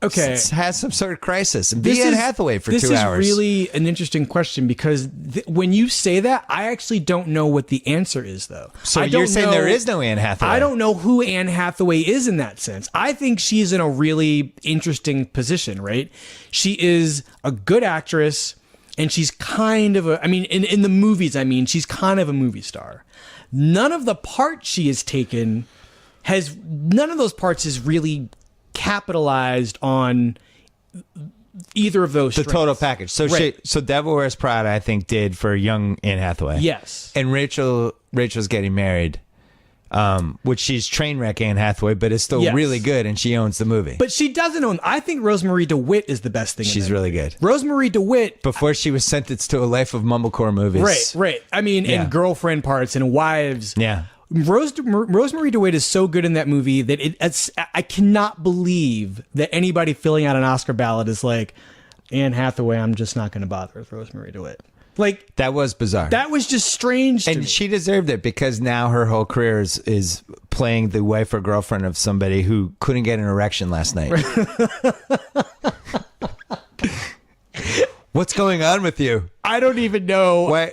has some sort of crisis, and be Anne Hathaway for 2 hours. This is really an interesting question because when you say that, I actually don't know what the answer is, though. So you're saying there is no Anne Hathaway? I don't know who Anne Hathaway is in that sense. I think she's in a really interesting position, right? She is a good actress, and she's kind of in the movies, she's kind of a movie star. None of the parts she has taken none of those parts is really capitalized on either of those strengths. Total package. So so Devil Wears Prada, I think, did for young Anne Hathaway. Yes. And Rachel's Getting Married, which she's train wreck Anne Hathaway, but is still really good, and she owns the movie. But she doesn't own. I think Rosemarie DeWitt is the best thing. She's really good. Rosemarie DeWitt, before she was sentenced to a life of mumblecore movies. Right. And girlfriend parts and wives. Yeah. Rosemarie DeWitt is so good in that movie that I cannot believe that anybody filling out an Oscar ballot is like, Anne Hathaway, I'm just not going to bother with Rosemarie DeWitt. Like, that was bizarre. That was just strange to me. And she deserved it because now her whole career is playing the wife or girlfriend of somebody who couldn't get an erection last night. What's going on with you? I don't even know.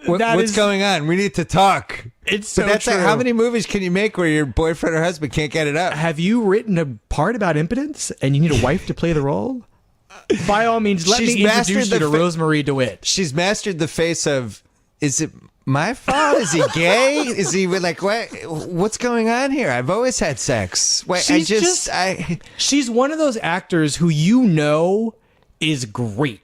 What's going on? We need to talk. It's so true. How many movies can you make where your boyfriend or husband can't get it up? Have you written a part about impotence and you need a wife to play the role? By all means, let me introduce you to Rosemarie DeWitt. She's mastered the face of, is it my fault? Is he gay? Is he like, what's going on here? I've always had sex. She's one of those actors who is great.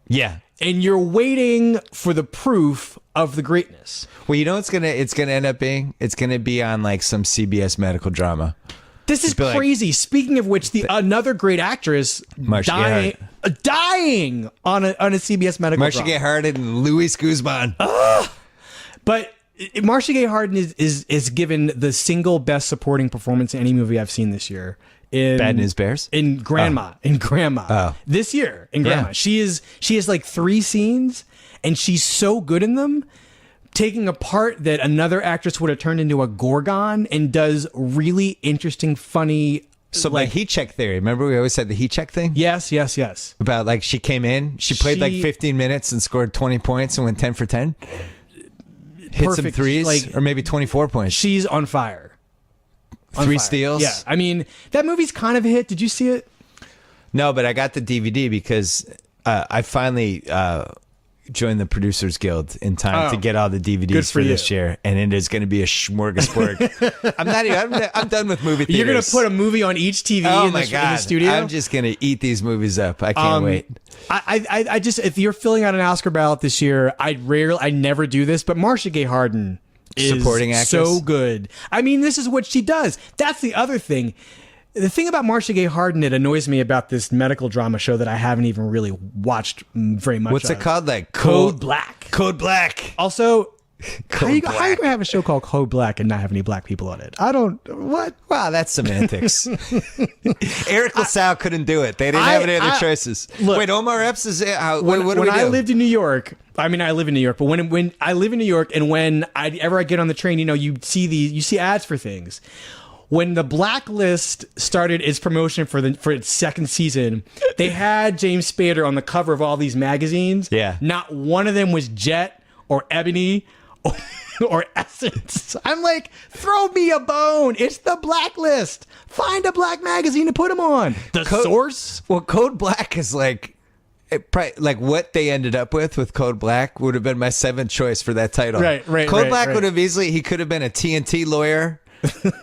Yeah. And you're waiting for the proof of the greatness. Well, it's gonna end up being? It's gonna be on like some CBS medical drama. This is crazy. Speaking of which, another great actress, Marcia dying on a CBS medical Marcia drama. Gay Harden and Luis Guzman. But Marcia Gay Harden is given the single best supporting performance in any movie I've seen this year. In Bad News Bears? In Grandma. Oh. This year in Grandma. Yeah. She has like 3 scenes and she's so good in them, taking a part that another actress would have turned into a Gorgon, and does really interesting, funny. So like heat check theory. Remember we always said the heat check thing? Yes. About like she came in, she played like 15 minutes and scored 20 points and went 10 for 10. Hit some threes, like, or maybe 24 points. She's on fire. 3 steals. Yeah, I mean, that movie's kind of a hit. Did you see it? No, but I got the DVD because I finally joined the Producers Guild in time to get all the DVDs for this year, and it is going to be a smorgasbord. I'm done with movie theaters. You're going to put a movie on each TV in the studio? I'm just going to eat these movies up. I can't wait. I just, if you're filling out an Oscar ballot this year, I never do this, but Marcia Gay Harden is supporting actress, so good. I mean, this is what she does. That's the other thing. The thing about Marcia Gay Harden that annoys me about this medical drama show that I haven't even really watched very much. What's it called? Like Code Black. Code Black. Also, how are you going to have a show called Code Black and not have any black people on it? What? Wow, that's semantics. Eric LaSalle couldn't do it. They didn't have any other choices. Look, wait, Omar Epps is it? What do we do? When I lived in New York, I mean, I live in New York, but when I live in New York, and when I get on the train, you see ads for things. When the Blacklist started its promotion for its second season, they had James Spader on the cover of all these magazines. Yeah. Not one of them was Jet or Ebony or Essence. I'm like, throw me a bone. It's the Blacklist. Find a black magazine to put them on. The Source. Well, Code Black is like what they ended up with Code Black would have been my 7th choice for that title. Right. Code Black would have he could have been a TNT lawyer.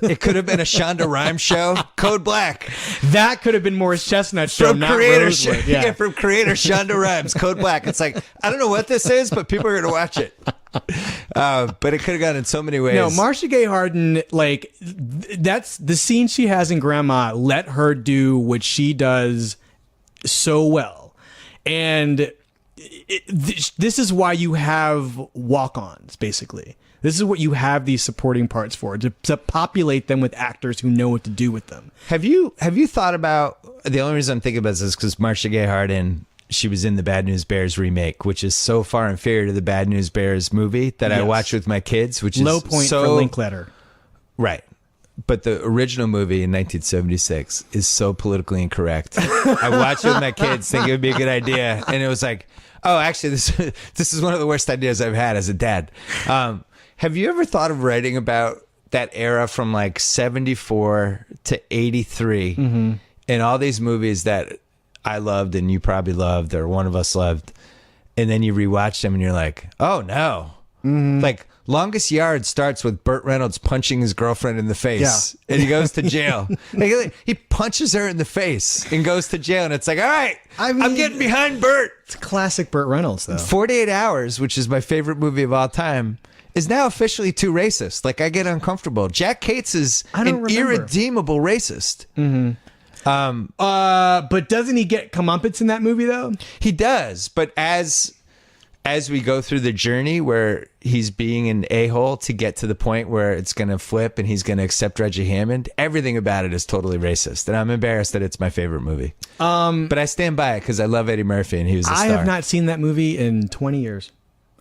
It could have been a Shonda Rhimes show. Code Black. That could have been Morris Chestnut's show, from not creator Rosewood. Yeah, from creator Shonda Rhimes. Code Black. It's like, I don't know what this is, but people are going to watch it. But it could have gone in so many ways. No, Marcia Gay Harden, like, that's the scene she has in Grandma. Let her do what she does so well. And this is why you have walk-ons, basically. This is what you have these supporting parts for, to populate them with actors who know what to do with them. Have you thought about, the only reason I'm thinking about this is because Marcia Gay Harden, she was in the Bad News Bears remake, which is so far inferior to the Bad News Bears movie that I watched with my kids, which is low point for Linkletter. Right. But the original movie in 1976 is so politically incorrect. I watched it with my kids thinking it would be a good idea. And it was like, oh, actually, this is one of the worst ideas I've had as a dad. Have you ever thought of writing about that era from like 74 to 83 and all these movies that I loved and you probably loved or one of us loved, and then you rewatch them and you're like, oh no. Like Longest Yard starts with Burt Reynolds punching his girlfriend in the face and he goes to jail. Like, he punches her in the face and goes to jail, and it's like, all right, I'm getting behind Burt. It's classic Burt Reynolds, though. 48 Hours, which is my favorite movie of all time, is now officially too racist. Like, I get uncomfortable. Jack Cates is an irredeemable racist. But doesn't he get comeuppance in that movie, though? He does, but as we go through the journey where he's being an a-hole to get to the point where it's going to flip and he's going to accept Reggie Hammond, everything about it is totally racist. And I'm embarrassed that it's my favorite movie. But I stand by it because I love Eddie Murphy and he was a star. I have not seen that movie in 20 years.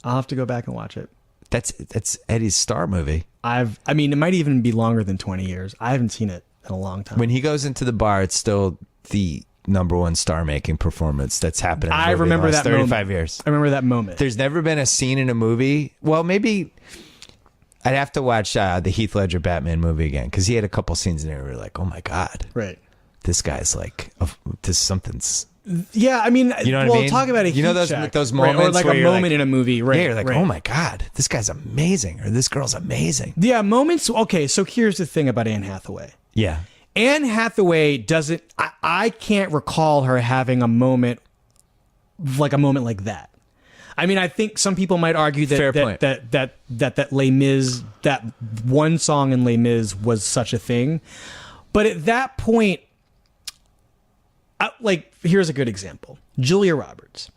I'll have to go back and watch it. That's Eddie's star movie. I mean, it might even be longer than 20 years. I haven't seen it in a long time. When he goes into the bar, it's still the #1 star-making performance that's happened. I remember that 35 moment. years. I remember that moment. There's never been a scene in a movie. Well, maybe I'd have to watch the Heath Ledger Batman movie again because he had a couple scenes in there where you're like, oh my god, right? This guy's like, this something's. Yeah, I mean, you know what I mean? Talk about a those moments, right? Or like where a moment in a movie, right? Yeah, you're like, oh my god, this guy's amazing, or this girl's amazing. Yeah, moments. Okay, so here's the thing about Anne Hathaway. Yeah. Anne Hathaway doesn't. I can't recall her having a moment like that. I mean, I think some people might argue that Les Mis, that one song in Les Mis was such a thing, but at that point, like, here's a good example. Julia Roberts.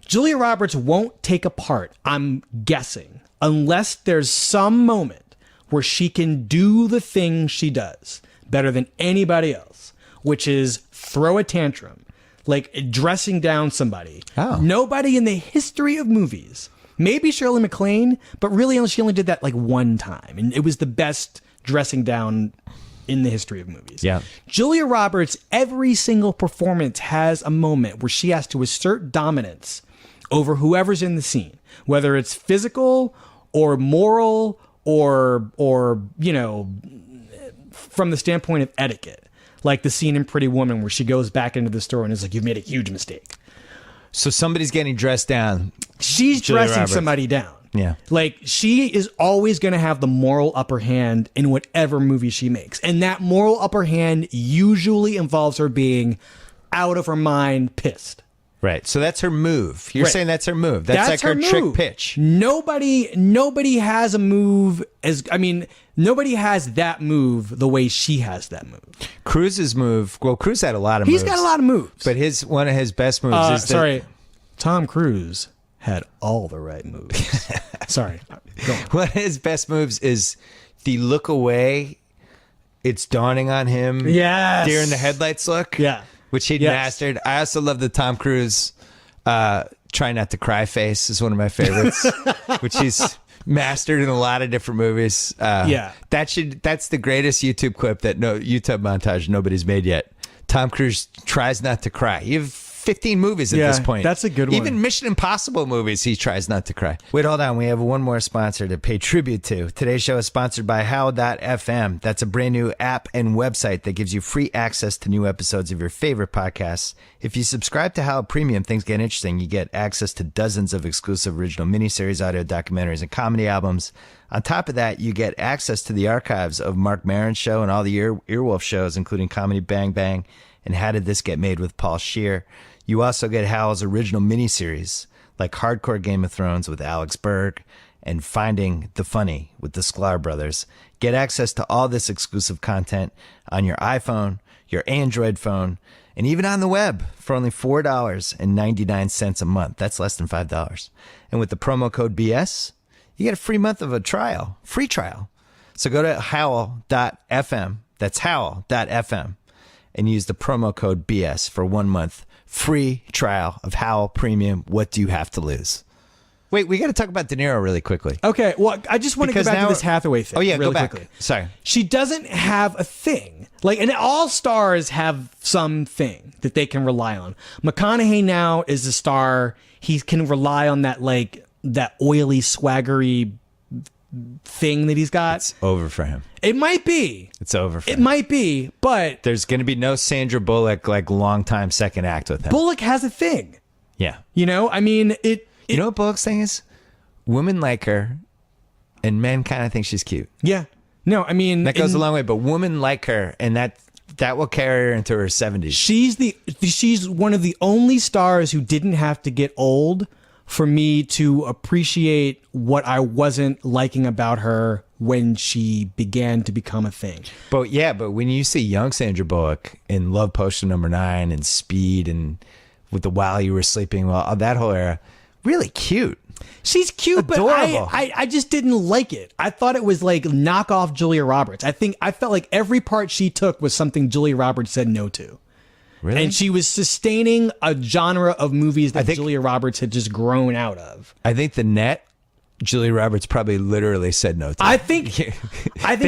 Julia Roberts won't take a part, I'm guessing, unless there's some moment where she can do the thing she does better than anybody else, which is throw a tantrum, like dressing down somebody. Oh. Nobody in the history of movies, maybe Shirley MacLaine, but really she only did that like one time, and it was the best dressing down in the history of movies. Yeah. Julia Roberts, every single performance has a moment where she has to assert dominance over whoever's in the scene, whether it's physical or moral or you know, from the standpoint of etiquette. Like the scene in Pretty Woman where she goes back into the store and is like, "You've made a huge mistake." So somebody's getting dressed down. She's Julia dressing Roberts. somebody down. Yeah. Like she is always going to have the moral upper hand in whatever movie she makes. And that moral upper hand usually involves her being out of her mind pissed. Right. So that's her move. You're Right. saying that's her move. That's like her trick move. pitch. Nobody has a move nobody has that move the way she has that move. Cruise's move. Well, Cruise had a lot of He's moves. got a lot of moves. But one of his best moves is Tom Cruise had all the right moves. Sorry. Go on. one of his best moves is the look away. It's dawning on him. Yes. During the headlights look. Yeah. Which he'd Yes. mastered. I also love the Tom Cruise try not to cry face is one of my favorites, which he's mastered in a lot of different movies. Yeah. That's the greatest YouTube clip YouTube montage nobody's made yet. Tom Cruise tries not to cry. You have 15 movies at this point. That's a good one. Even Mission Impossible movies, he tries not to cry. Wait, hold on. We have one more sponsor to pay tribute to. Today's show is sponsored by Howl.fm. That's a brand new app and website that gives you free access to new episodes of your favorite podcasts. If you subscribe to Howl Premium, things get interesting. You get access to dozens of exclusive original miniseries, audio documentaries, and comedy albums. On top of that, you get access to the archives of Mark Maron's show and all the Earwolf shows, including Comedy Bang Bang and How Did This Get Made with Paul Scheer. You also get Howl's original miniseries, like Hardcore Game of Thrones with Alex Berg and Finding the Funny with the Sklar Brothers. Get access to all this exclusive content on your iPhone, your Android phone, and even on the web for only $4.99 a month. That's less than $5. And with the promo code BS, you get a free month of a trial, free trial. So go to howl.fm, that's howl.fm, and use the promo code BS for 1 month free trial of Howl Premium. What do you have to lose? Wait, we got to talk about DeNiro really quickly. Okay, well, I just want to go back to this Hathaway thing. Oh, yeah, really go back. Quickly. Sorry. She doesn't have a thing. Like, and all stars have something that they can rely on. McConaughey now is a star. He can rely on that, like, that oily, swaggery thing that he's got. It's over for him. It might be. It's over for him. It might be, but There's going to be no Sandra Bullock, like, long-time second act with him. Bullock has a thing. Yeah. You know, I mean, You know what Bullock's thing is? Women like her, and men kind of think she's cute. yeah. No, I mean, That goes a long way, but women like her, and that will carry her into her 70s. She's one of the only stars who didn't have to get old for me to appreciate what I wasn't liking about her when she began to become a thing. But when you see young Sandra Bullock in Love Potion #9 and Speed and with the While You Were Sleeping, well, that whole era, really cute. She's cute, Adorable. but I just didn't like it. I thought it was like knockoff Julia Roberts. I felt like every part she took was something Julia Roberts said no to. Really? And she was sustaining a genre of movies that Julia Roberts had just grown out of. I think The Net, Julia Roberts probably literally said no to. I think they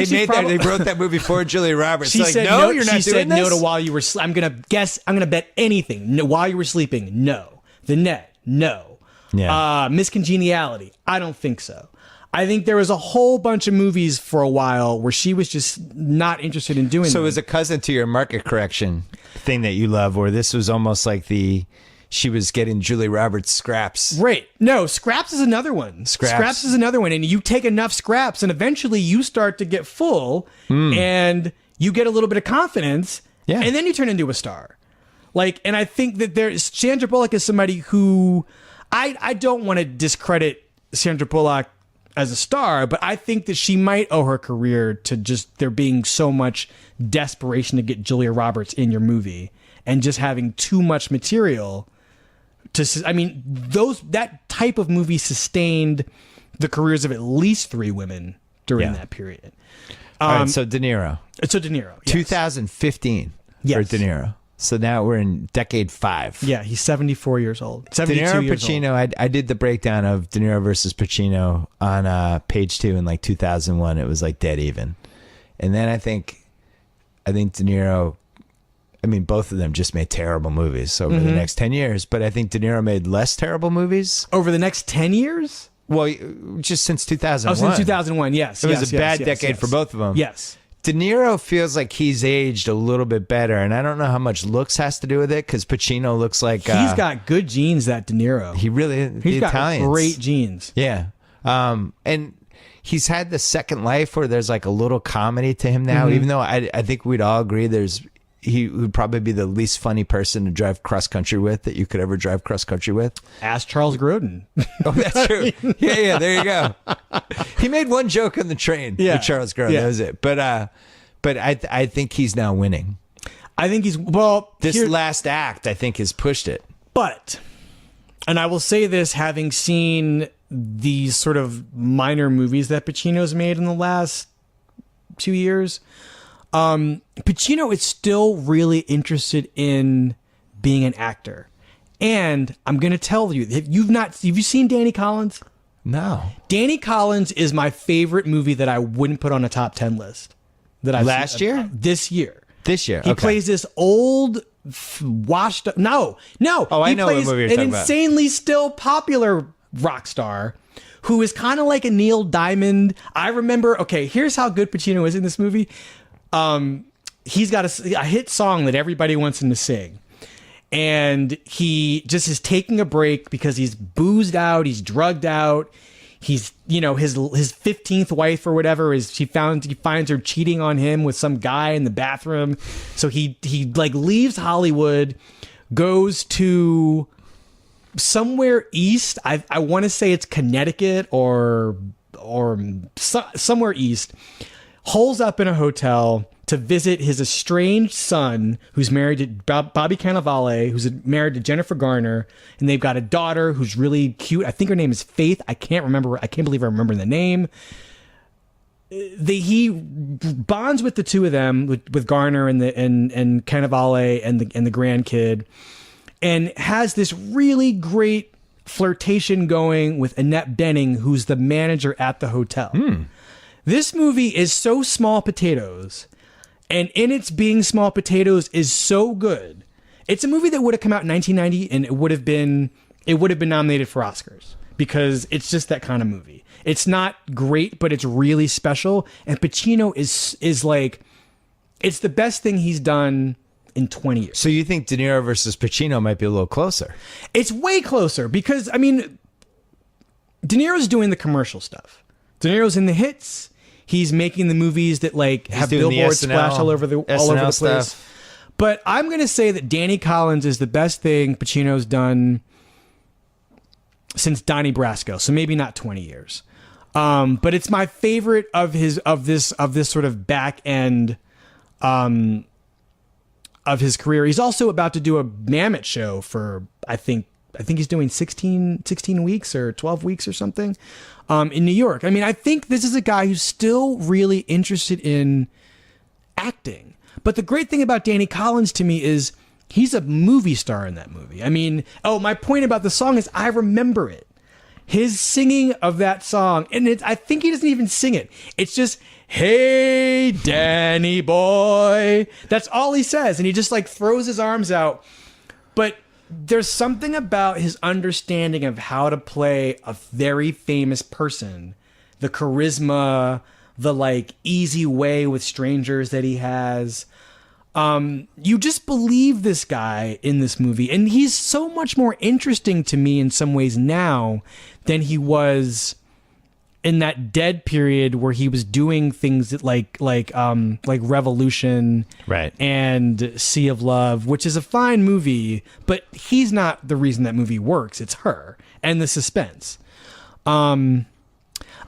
they wrote that movie for Julia Roberts. She Like, said no, no. you're not She doing said this? no to While You Were. I'm gonna bet anything. No, While You Were Sleeping, no. The Net, no. Yeah. Miss Congeniality, I don't think so. I think there was a whole bunch of movies for a while where she was just not interested in doing. So them. it was a cousin to your market correction thing that you love, where this was almost like she was getting Julia Roberts scraps. Right. No, Scraps is another one. Scraps is another one. And you take enough Scraps and eventually you start to get full and you get a little bit of confidence. Yeah. And then you turn into a star. Like, and I think that Sandra Bullock is somebody who I don't want to discredit Sandra Bullock as a star, but I think that she might owe her career to just there being so much desperation to get Julia Roberts in your movie and just having too much material I mean, that type of movie sustained the careers of at least 3 women during that period. All right, so De Niro. So De Niro. Yes. 2015 for De Niro. So now we're in decade 5. Yeah, he's 74 years old. 72 De Niro, years Pacino. old. I did the breakdown of De Niro versus Pacino on page 2 in like 2001. It was like dead even. And then I think De Niro, I mean, both of them just made terrible movies over the next 10 years. But I think De Niro made less terrible movies. Over the next 10 years? Well, just since 2001. Oh, since 2001, yes. It was a bad decade for both of them. Yes. De Niro feels like he's aged a little bit better, and I don't know how much looks has to do with it, because Pacino looks like... he's got good genes, that De Niro. He really... He's got Italians. great genes. Yeah. And he's had the second life where there's like a little comedy to him now, even though I think we'd all agree he would probably be the least funny person to drive cross country with that you could ever drive cross country with. Ask Charles Grodin. Oh, that's true. Yeah, there you go. He made one joke on the train with Charles Grodin. That was it. But I think he's now winning. I think he's This last act, I think, has pushed it. But, and I will say this, having seen these sort of minor movies that Pacino's made in the last 2 years, Pacino is still really interested in being an actor. And I'm going to tell you, have you seen Danny Collins? No. Danny Collins is my favorite movie that I wouldn't put on a top 10 list. That I've Last seen, year? This year. This year. He plays this old, washed up. No. Oh, I know what movie you're talking about. An insanely still popular rock star who is kind of like a Neil Diamond. I remember, okay, here's how good Pacino is in this movie. He's got a hit song that everybody wants him to sing. And he just is taking a break because he's boozed out, he's drugged out. He's, his 15th wife or whatever he finds her cheating on him with some guy in the bathroom. So he like leaves Hollywood, goes to somewhere east. I want to say it's Connecticut or somewhere east. Holes up in a hotel to visit his estranged son, who's married to Bobby Cannavale, who's married to Jennifer Garner, and they've got a daughter who's really cute. I think her name is Faith. I can't believe I remember the name. He bonds with the two of them, with Garner and Cannavale and the grandkid, and has this really great flirtation going with Annette Bening, who's the manager at the hotel. This movie is so small potatoes, and in its being small potatoes is so good. It's a movie that would have come out in 1990, and it would have been nominated for Oscars, because it's just that kind of movie. It's not great, but it's really special. And Pacino is like, it's the best thing he's done in 20 years. So you think De Niro versus Pacino might be a little closer? It's way closer, because I mean, De Niro's doing the commercial stuff. De Niro's in the hits. He's making the movies that like have billboards splash all over the place. Stuff. But I'm going to say that Danny Collins is the best thing Pacino's done since Donnie Brasco. So maybe not 20 years. But it's my favorite of this sort of back end of his career. He's also about to do a Mammoth show for I think he's doing 16 weeks or 12 weeks or something in New York. I mean, I think this is a guy who's still really interested in acting. But the great thing about Danny Collins to me is he's a movie star in that movie. I mean, my point about the song is I remember it. His singing of that song, and I think he doesn't even sing it. It's just, "Hey, Danny boy." That's all he says. And he just like throws his arms out. But there's something about his understanding of how to play a very famous person, the charisma, the like easy way with strangers that he has. You just believe this guy in this movie, and he's so much more interesting to me in some ways now than he was in that dead period where he was doing things that like Revolution, right, and Sea of Love, which is a fine movie, but he's not the reason that movie works. It's her and the suspense.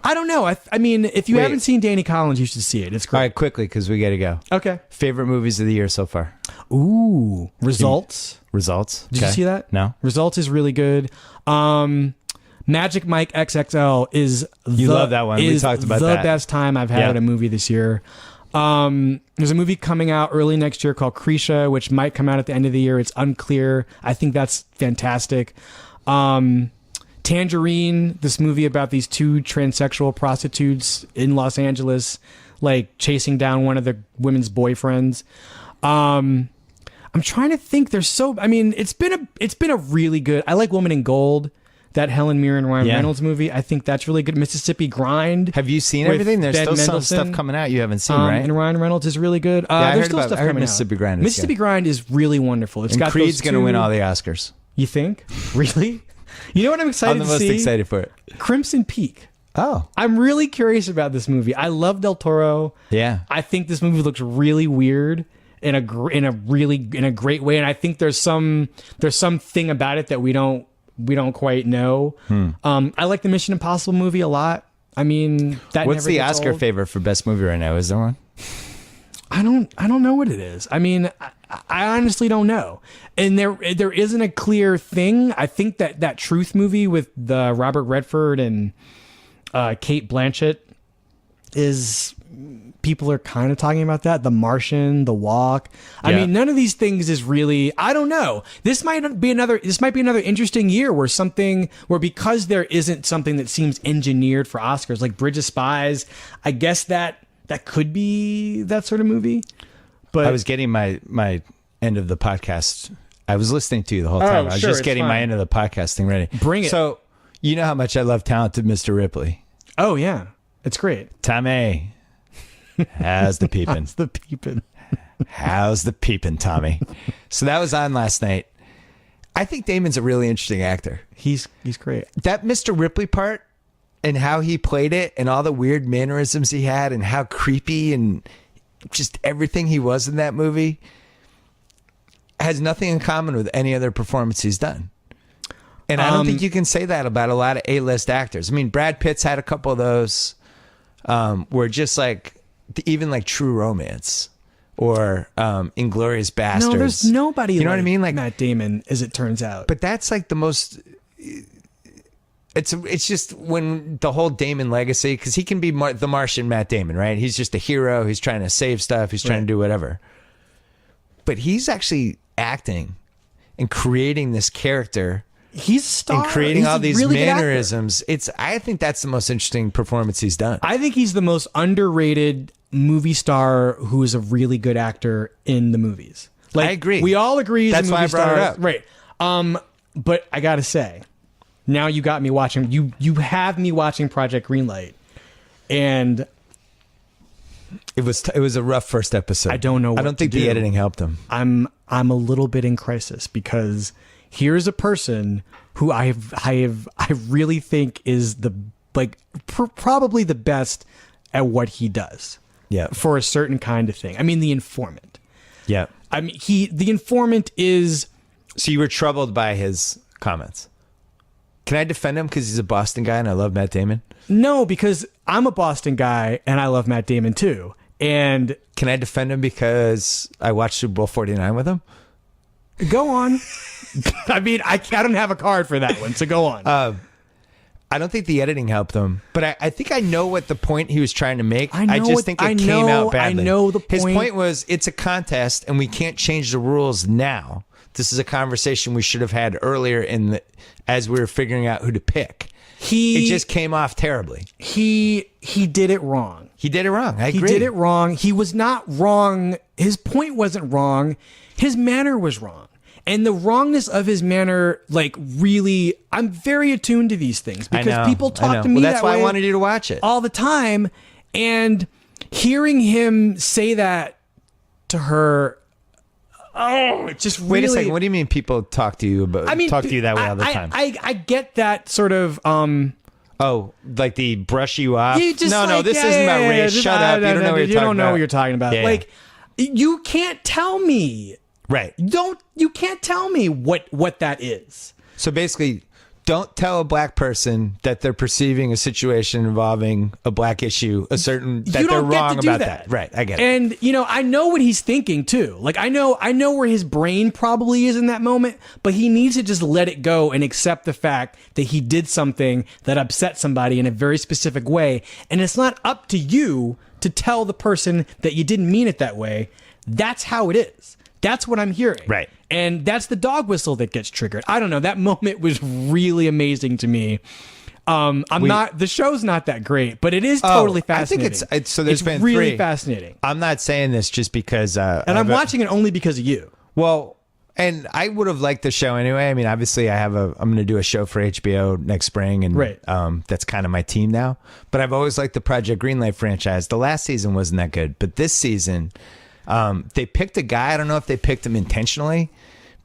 I don't know. I mean, if you Wait. haven't seen Danny Collins, you should see it. It's All great. right, quickly, because we got to go. Okay. Favorite movies of the year so far? Ooh, Results. Results? Did you see that? No. Results is really good. Magic Mike XXL is love that one. We talked about the that. best time I've had at a movie this year. There's a movie coming out early next year called Krisha, which might come out at the end of the year. It's unclear. I think that's fantastic. Tangerine, this movie about these two transsexual prostitutes in Los Angeles, like chasing down one of the women's boyfriends. I'm trying to think. It's been a really good. I like Woman in Gold, that Helen Mirren Ryan Reynolds movie. I think that's really good. Mississippi Grind. Have you seen everything? There's still some stuff coming out you haven't seen, right? And Ryan Reynolds is really good. I there's heard still about stuff I heard coming Mississippi out. Grind. Is Mississippi good. Grind is really wonderful. It's And got Creed's going to win all the Oscars. You think? Really? You know what I'm excited I'm to the see? most excited for it. Crimson Peak. Oh. I'm really curious about this movie. I love Del Toro. Yeah. I think this movie looks really weird in a great way, and I think there's something about it that we don't quite know. I like the Mission Impossible movie a lot. I mean, that What's never the gets Oscar old. favorite for best movie right now? Is there one? I don't know what it is. I mean, I honestly don't know. And there isn't a clear thing. I think that Truth movie with the Robert Redford and Kate Blanchett is, people are kind of talking about that. The Martian, The Walk. I mean, none of these things is really, I don't know. This might be another interesting year where because there isn't something that seems engineered for Oscars, like Bridge of Spies, I guess that could be that sort of movie. But I was getting my end of the podcast. I was listening to you the whole time. I was sure, just it's getting my fine. end of the podcast thing ready. Bring it. So, you know how much I love talented Mr. Ripley. Oh yeah, it's great. Tommy. How's the peeping? That's the peeping. How's the peeping, Tommy? So that was on last night. I think Damon's a really interesting actor. He's great. That Mr. Ripley part and how he played it and all the weird mannerisms he had and how creepy and just everything he was in that movie has nothing in common with any other performance he's done. And I don't think you can say that about a lot of A-list actors. I mean, Brad Pitt's had a couple of those where just like, even like True Romance or Inglourious Bastards. No, there's nobody. You know what I mean? Like Matt Damon, as it turns out. But that's like the most. It's just when the whole Damon legacy, because he can be the Martian Matt Damon, right? He's just a hero. He's trying to save stuff. He's trying to do whatever. But he's actually acting and creating this character. He's a star. And creating all these really mannerisms. I think that's the most interesting performance he's done. I think he's the most underrated movie star who is a really good actor in the movies. Like, I agree. We all agree he's That's a movie why I brought star. it up. Right. But I gotta say, now you got me watching. You have me watching Project Greenlight, and It was a rough first episode. I don't know. I don't think the editing helped him. I'm a little bit in crisis because here's a person who I really think is probably the best at what he does. Yeah. For a certain kind of thing. I mean, The Informant. Yeah. I mean, The Informant is. So you were troubled by his comments. Can I defend him because he's a Boston guy and I love Matt Damon? No, because I'm a Boston guy and I love Matt Damon too. And can I defend him because I watched Super Bowl 49 with him? Go on. I mean, I don't have a card for that one, so go on. I don't think the editing helped him, but I think I know what the point he was trying to make. I just think it came out badly. I know the point. His point was, it's a contest and we can't change the rules now. This is a conversation we should have had earlier as we were figuring out who to pick. It just came off terribly. He did it wrong. He did it wrong. I agree. He did it wrong. He was not wrong. His point wasn't wrong. His manner was wrong. And the wrongness of his manner, like, really, I'm very attuned to these things because people talk to me that's that why way I wanted you to watch it all the time. And hearing him say that to her, it just really. Wait a second. What do you mean people talk to you about? Talk to you that way all the time? I get that sort of. Oh, like the brush you off? You just no, like, this isn't about race. Shut up. You don't know what you're talking about. You don't know what you're talking about. Yeah. Like, you can't tell me. Right. You can't tell me what that is. So basically, don't tell a black person that they're perceiving a situation involving a black issue, that they're wrong about that. Right, I get it. And I know what he's thinking too. Like I know where his brain probably is in that moment, but he needs to just let it go and accept the fact that he did something that upset somebody in a very specific way, and it's not up to you to tell the person that you didn't mean it that way. That's how it is. That's what I'm hearing. Right. And that's the dog whistle that gets triggered. I don't know. That moment was really amazing to me. The show's not that great, but it is totally fascinating. I think it's been really three. Fascinating. I'm not saying this just because... and I'm watching it only because of you. Well, and I would have liked the show anyway. I mean, obviously I'm going to do a show for HBO next spring, and right. That's kind of my team now. But I've always liked the Project Greenlight franchise. The last season wasn't that good, but this season... they picked a guy. I don't know if they picked him intentionally,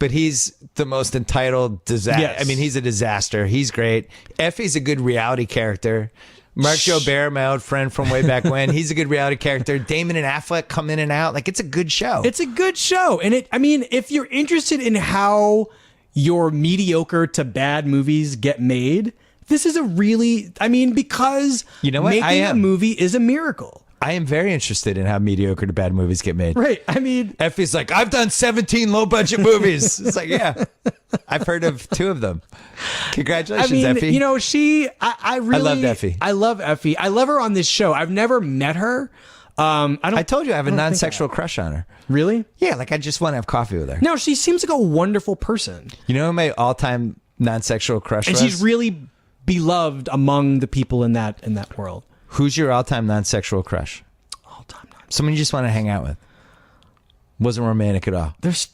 but he's the most entitled disaster. Yes. I mean, he's a disaster. He's great. Effie's a good reality character. Mark Jobert, my old friend from way back when, he's a good reality character. Damon and Affleck come in and out. Like, it's a good show. It's a good show. And if you're interested in how your mediocre to bad movies get made, this is because making a movie is a miracle. I am very interested in how mediocre to bad movies get made. Right. Effie's like, I've done 17 low budget movies. It's like, yeah, I've heard of 2 of them. Congratulations, Effie. I love Effie. I love Effie. I love her on this show. I've never met her. I told you I have a non-sexual crush on her. Really? Yeah, like I just want to have coffee with her. No, she seems like a wonderful person. You know who my all-time non-sexual crush was? And she's really beloved among the people in that world. Who's your all-time non-sexual crush? All-time non-sexual. Someone you just want to hang out with. Wasn't romantic at all. There's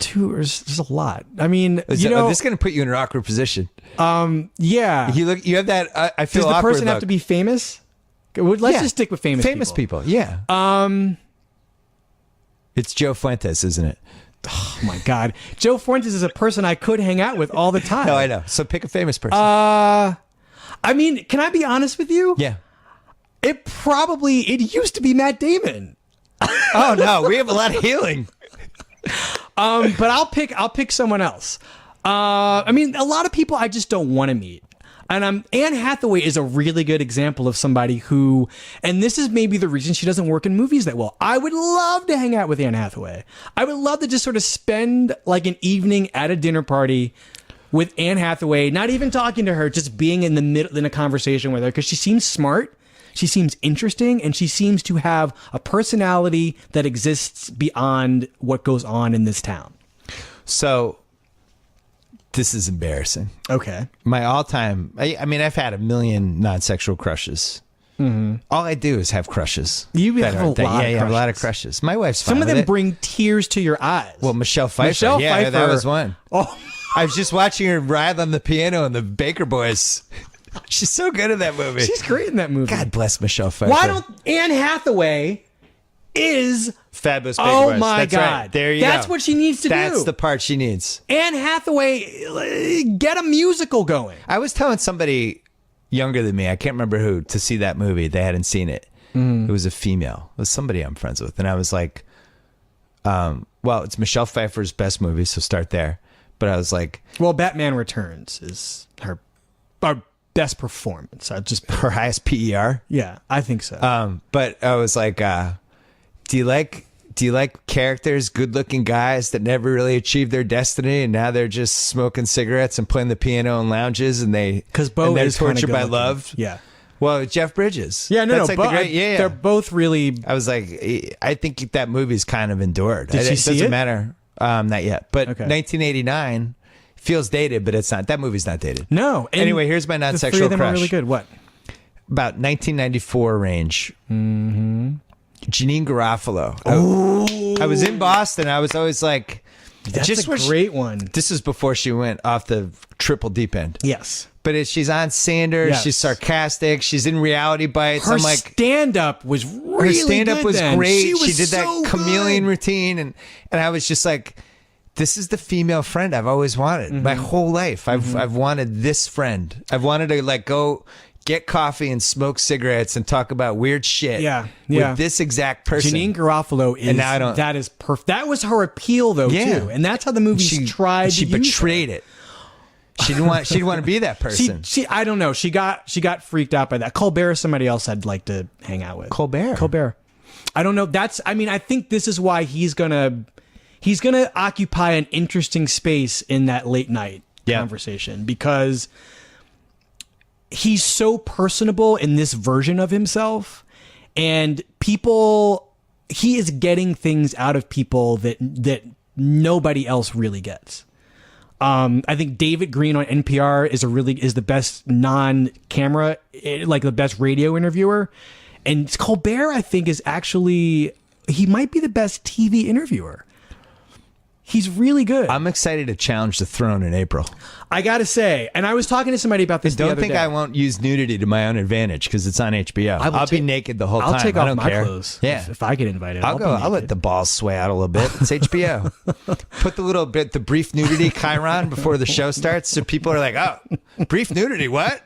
a lot. I mean, this is going to put you in an awkward position. Yeah. You have that. I feel. Does the awkward person have to be famous? Let's just stick with famous people. Yeah. It's Joe Fuentes, isn't it? Oh my God, Joe Fuentes is a person I could hang out with all the time. No, I know. So pick a famous person. Can I be honest with you? Yeah. It used to be Matt Damon. Oh no, we have a lot of healing. But I'll pick someone else. A lot of people I just don't want to meet. And Anne Hathaway is a really good example of somebody who, and this is maybe the reason she doesn't work in movies that well. I would love to hang out with Anne Hathaway. I would love to just sort of spend like an evening at a dinner party with Anne Hathaway, not even talking to her, just being in the middle in a conversation with her, because she seems smart. She seems interesting, and she seems to have a personality that exists beyond what goes on in this town. So, this is embarrassing. Okay. My all-time... I've had a million non-sexual crushes. Mm-hmm. All I do is have crushes. You have a lot of crushes. Yeah, I have a lot of crushes. My wife's fine Some of them with it. bring tears to your eyes. Well, Michelle Pfeiffer. Yeah, that was one. Oh. I was just watching her ride on the piano in the Baker Boys. She's so good in that movie. She's great in that movie. God bless Michelle Pfeiffer. Why don't Anne Hathaway is fabulous Baker Oh Boys. my That's God. Right. There you go. That's what she needs to do. That's the part she needs. Anne Hathaway, get a musical going. I was telling somebody younger than me, I can't remember who, to see that movie. They hadn't seen it. It was a female. It was somebody I'm friends with. And I was like, it's Michelle Pfeiffer's best movie, so start there. But I was like... Well, Batman Returns is her best performance. Her highest PER? Yeah, I think so. But I was like, do you like characters, good-looking guys that never really achieved their destiny, and now they're just smoking cigarettes and playing the piano in lounges, and they're tortured by love? Yeah. Well, Jeff Bridges. Yeah, That's yeah. They're both really... I was like, I think that movie's kind of endured. Did you see it? Doesn't matter. Not yet. But okay. 1989 feels dated, but it's not. That movie's not dated. No. Anyway, here's my non-sexual crush. The three of them crush. are really good. What? About 1994 range. Mm-hmm. Janine Garofalo. I was in Boston. I was always like... That's a great one. This is before she went off the triple deep end. Yes. But she's on Sanders. Yes. She's sarcastic. She's in Reality Bites. Her I'm like, stand-up was really her stand-up good was then. great. She did so that chameleon good. routine, and I was just like, this is the female friend I've always wanted. My whole life. I've wanted this friend. I've wanted to like go get coffee and smoke cigarettes and talk about weird shit. With this exact person. Janine Garofalo is, and now I don't, that is perfect. That was her appeal though too, and that's how the movie tried. She to use betrayed her. it. She didn't want to be that person. She I don't know. She got freaked out by that. Colbert is somebody else I'd like to hang out with. Colbert. I don't know. I think this is why he's gonna occupy an interesting space in that late night conversation, because he's so personable in this version of himself, and he is getting things out of people that nobody else really gets. I think David Green on NPR is the best non-camera, like the best radio interviewer. And Colbert, I think, he might be the best TV interviewer. He's really good. I'm excited to challenge the throne in April. I got to say, and I was talking to somebody about this the other day. Don't think I won't use nudity to my own advantage because it's on HBO. I'll be naked the whole time. I'll take off my clothes Yeah. if I get invited. I'll let the balls sway out a little bit. It's HBO. Put the brief nudity chyron before the show starts so people are like, oh, brief nudity, what?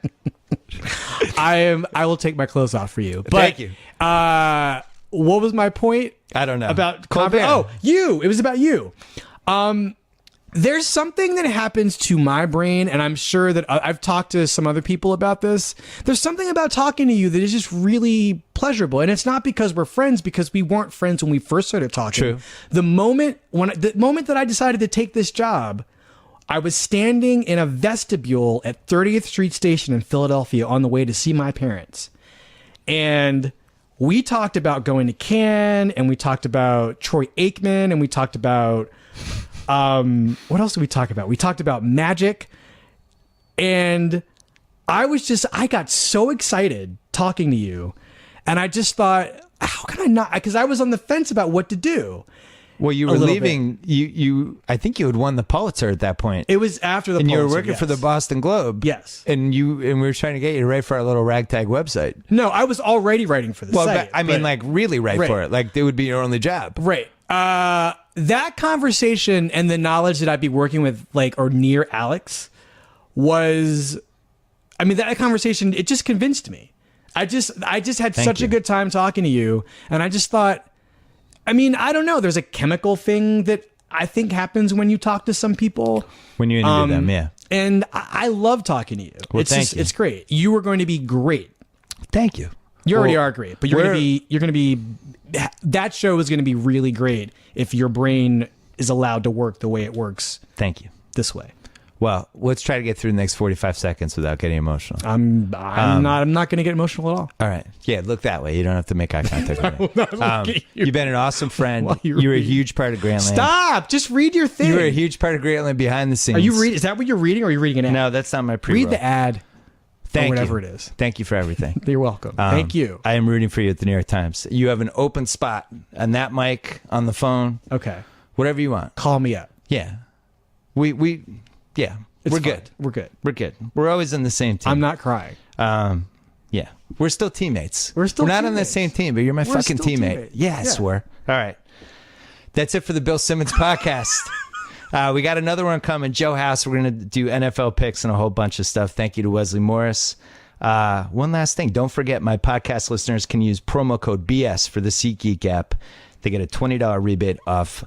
I will take my clothes off for you. But, thank you. What was my point? I don't know. About Colbert. Oh, you. It was about you. There's something that happens to my brain, and I'm sure that I've talked to some other people about this. There's something about talking to you that is just really pleasurable, and it's not because we're friends, because we weren't friends when we first started talking. True. The moment that I decided to take this job, I was standing in a vestibule at 30th Street Station in Philadelphia on the way to see my parents, and we talked about going to Cannes, and we talked about Troy Aikman, and we talked about what else did we talk about? We talked about magic, and I got so excited talking to you, and I just thought, how can I not? Because I was on the fence about what to do. Well, you were leaving. I think you had won the Pulitzer at that point. It was after the and Pulitzer, you were working for the Boston Globe. Yes. And we were trying to get you to write for our little ragtag website. No, I was already writing for the site. Really write for it. Like, it would be your only job. Right. That conversation and the knowledge that I'd be working with, or near Alex, that conversation, it just convinced me. I just had such a good time talking to you, and I just thought, I don't know, there's a chemical thing that I think happens when you talk to some people. When you interview them, yeah. And I love talking to you. Well, thank you. It's great. You are going to be great. Thank you. You already are great, but you're going to be that show is going to be really great if your brain is allowed to work the way it works. Thank you. This way. Well, let's try to get through the next 45 seconds without getting emotional. I'm not going to get emotional at all. All right. Yeah, look that way. You don't have to make eye contact with me. You've been an awesome friend. You were a huge part of Grantland. Stop! Just read your thing. You were a huge part of Grantland behind the scenes. Are you reading? Is that what you're reading, or are you reading an ad? No, that's not my pre-roll. Read the ad. Thank whatever you. It is. Thank you for everything. You're welcome. Thank you. I am rooting for you at the New York Times. You have an open spot on that mic, on the phone. Okay. Whatever you want. Call me up. Yeah. We're good. We're good. We're good. We're always on the same team. I'm not crying. Yeah. We're still teammates. We're not on the same team, but you're my fucking teammate. Yeah, I swear. All right. That's it for the Bill Simmons podcast. We got another one coming. Joe House. We're going to do NFL picks and a whole bunch of stuff. Thank you to Wesley Morris. One last thing. Don't forget, my podcast listeners can use promo code BS for the SeatGeek app. They get a $20 rebate off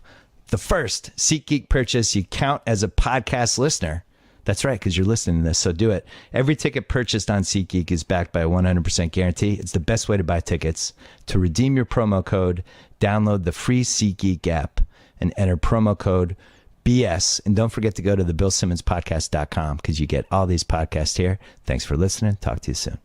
the first SeatGeek purchase. You count as a podcast listener. That's right, because you're listening to this, so do it. Every ticket purchased on SeatGeek is backed by a 100% guarantee. It's the best way to buy tickets. To redeem your promo code, download the free SeatGeek app and enter promo code BS. And don't forget to go to thebillsimmonspodcast.com because you get all these podcasts here. Thanks for listening. Talk to you soon.